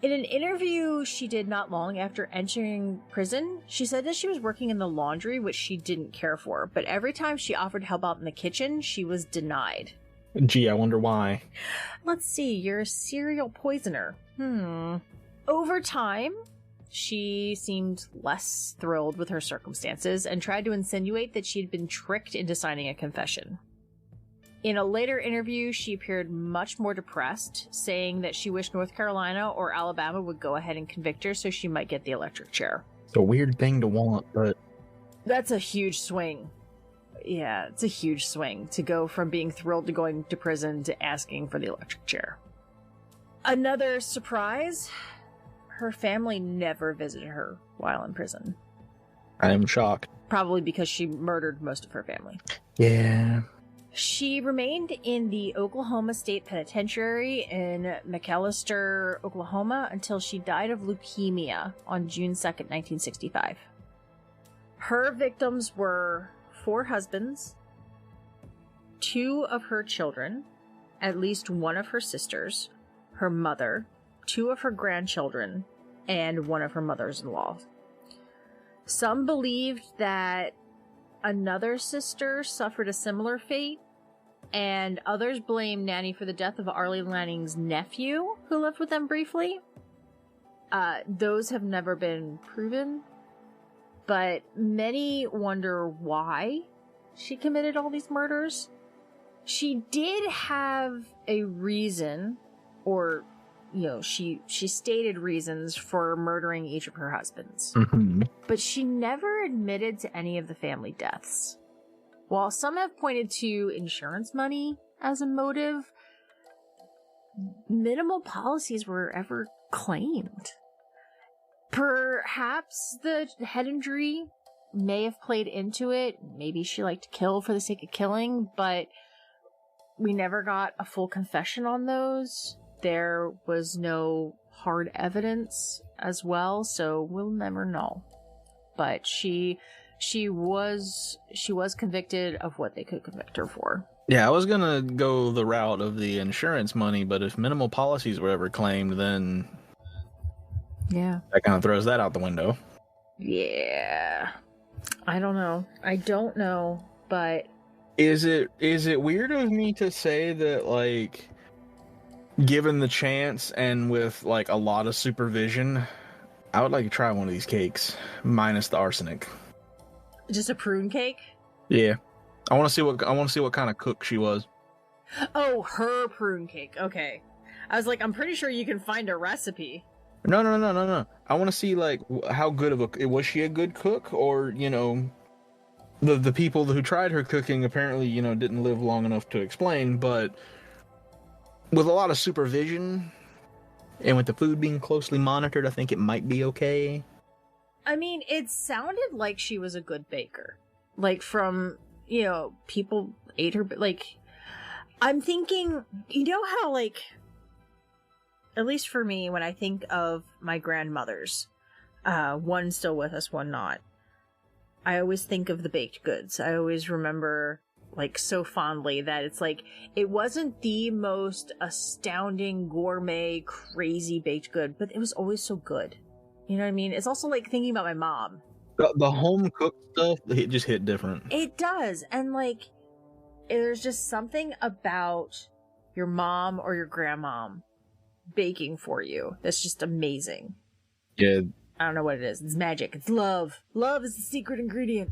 In an interview she did not long after entering prison, she said that she was working in the laundry, which she didn't care for, but every time she offered help out in the kitchen, she was denied. Gee, I wonder why. Let's see, you're a serial poisoner. Over time, she seemed less thrilled with her circumstances and tried to insinuate that she'd been tricked into signing a confession. In a later interview, she appeared much more depressed, saying that she wished North Carolina or Alabama would go ahead and convict her so she might get the electric chair. It's a weird thing to want, but... That's a huge swing. Yeah, it's a huge swing to go from being thrilled to going to prison to asking for the electric chair. Another surprise, her family never visited her while in prison. I am shocked. Probably because she murdered most of her family. Yeah. She remained in the Oklahoma State Penitentiary in McAlester, Oklahoma, until she died of leukemia on June 2nd, 1965. Her victims were 4 husbands, 2 of her children, at least 1 of her sisters, her mother, 2 of her grandchildren, and 1 of her mothers-in-law. Some believed that another sister suffered a similar fate, and others blamed Nannie for the death of Arlie Lanning's nephew, who lived with them briefly. Those have never been proven, but many wonder why she committed all these murders. She did have a reason, or, she stated reasons for murdering each of her husbands. Mm-hmm. But she never admitted to any of the family deaths. While some have pointed to insurance money as a motive, minimal policies were ever claimed. Perhaps the head injury may have played into it. Maybe she liked to kill for the sake of killing, but we never got a full confession on those. There was no hard evidence as well, so we'll never know. But she was convicted of what they could convict her for. Yeah, I was gonna go the route of the insurance money, but if minimal policies were ever claimed, then yeah, that kind of throws that out the window. Yeah, I don't know, but is it weird of me to say that, like, given the chance and with like a lot of supervision, I would like to try one of these cakes minus the arsenic? Just a prune cake? Yeah. I want to see what kind of cook she was. Oh, her prune cake. Okay. I was like, I'm pretty sure you can find a recipe. No. I want to see, like, how good of a... Was she a good cook? Or, the people who tried her cooking apparently, didn't live long enough to explain, but with a lot of supervision and with the food being closely monitored, I think it might be okay. I mean, it sounded like she was a good baker. Like, from, people ate her, like, I'm thinking, how, like, at least for me, when I think of my grandmothers, one still with us, one not, I always think of the baked goods. I always remember, like, so fondly that it's like, it wasn't the most astounding, gourmet, crazy baked good, but it was always so good. You know what I mean? It's also like thinking about my mom. The home cooked stuff, it just hit different. It does. And, like, there's just something about your mom or your grandmom baking for you that's just amazing. Yeah. I don't know what it is. It's magic. It's love. Love is the secret ingredient.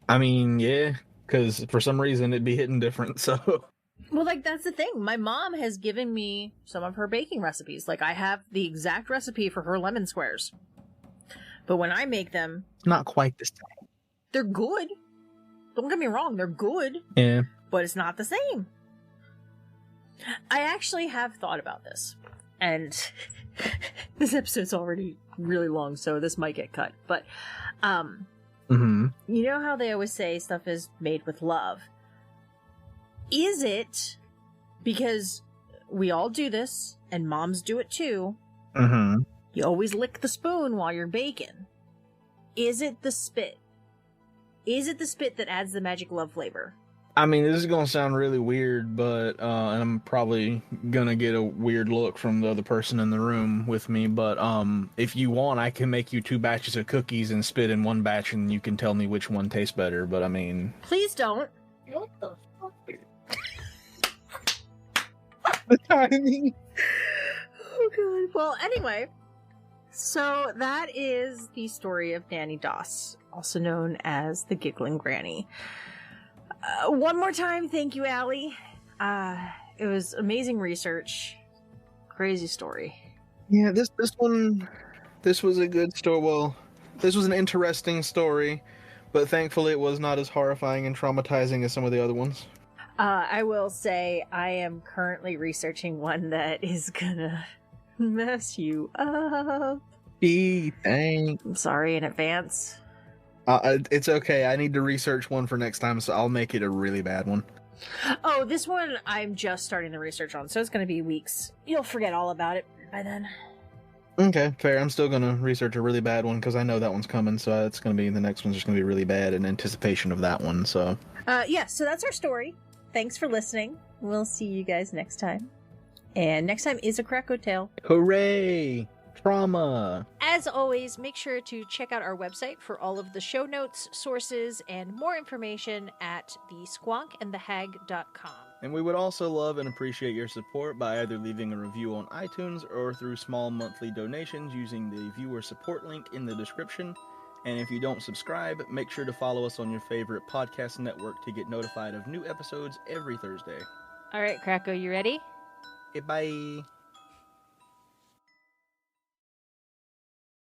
I mean, yeah, because for some reason it'd be hitting different, so... Well, like, that's the thing. My mom has given me some of her baking recipes. Like, I have the exact recipe for her lemon squares. But when I make them... Not quite the same. They're good. Don't get me wrong, they're good. Yeah. But it's not the same. I actually have thought about this. And this episode's already really long, so this might get cut. But, you know how they always say stuff is made with love? Is it because we all do this, and moms do it too? You always lick the spoon while you're baking. Is it the spit? Is it the spit that adds the magic love flavor? I mean, this is going to sound really weird, but and I'm probably going to get a weird look from the other person in the room with me, but if you want, I can make you 2 batches of cookies and spit in one batch, and you can tell me which one tastes better, but I mean... Please don't. What the fuck? The timing. Oh, God. Well, anyway, so that is the story of Nannie Doss, also known as the Giggling Granny. One more time, thank you, Allie. It was amazing research. Crazy story. Yeah, this was a good story. Well, this was an interesting story, but thankfully it was not as horrifying and traumatizing as some of the other ones. I will say I am currently researching one that is gonna mess you up. Gee, thanks. I'm sorry in advance. It's okay. I need to research one for next time, so I'll make it a really bad one. Oh, this one I'm just starting the research on, so it's going to be weeks. You'll forget all about it by then. Okay, fair. I'm still gonna research a really bad one because I know that one's coming, so it's gonna be the next one's just gonna be really bad in anticipation of that one. So, yeah. So that's our story. Thanks for listening. We'll see you guys next time. And next time is a Krakow tale. hooray! Trauma. As always, make sure to check out our website for all of the show notes, sources, and more information at thesquonkandthehag.com. And we would also love and appreciate your support by either leaving a review on iTunes or through small monthly donations using the viewer support link in the description. And if you don't subscribe, make sure to follow us on your favorite podcast network to get notified of new episodes every Thursday. All right, Krakow, you ready? Okay, bye.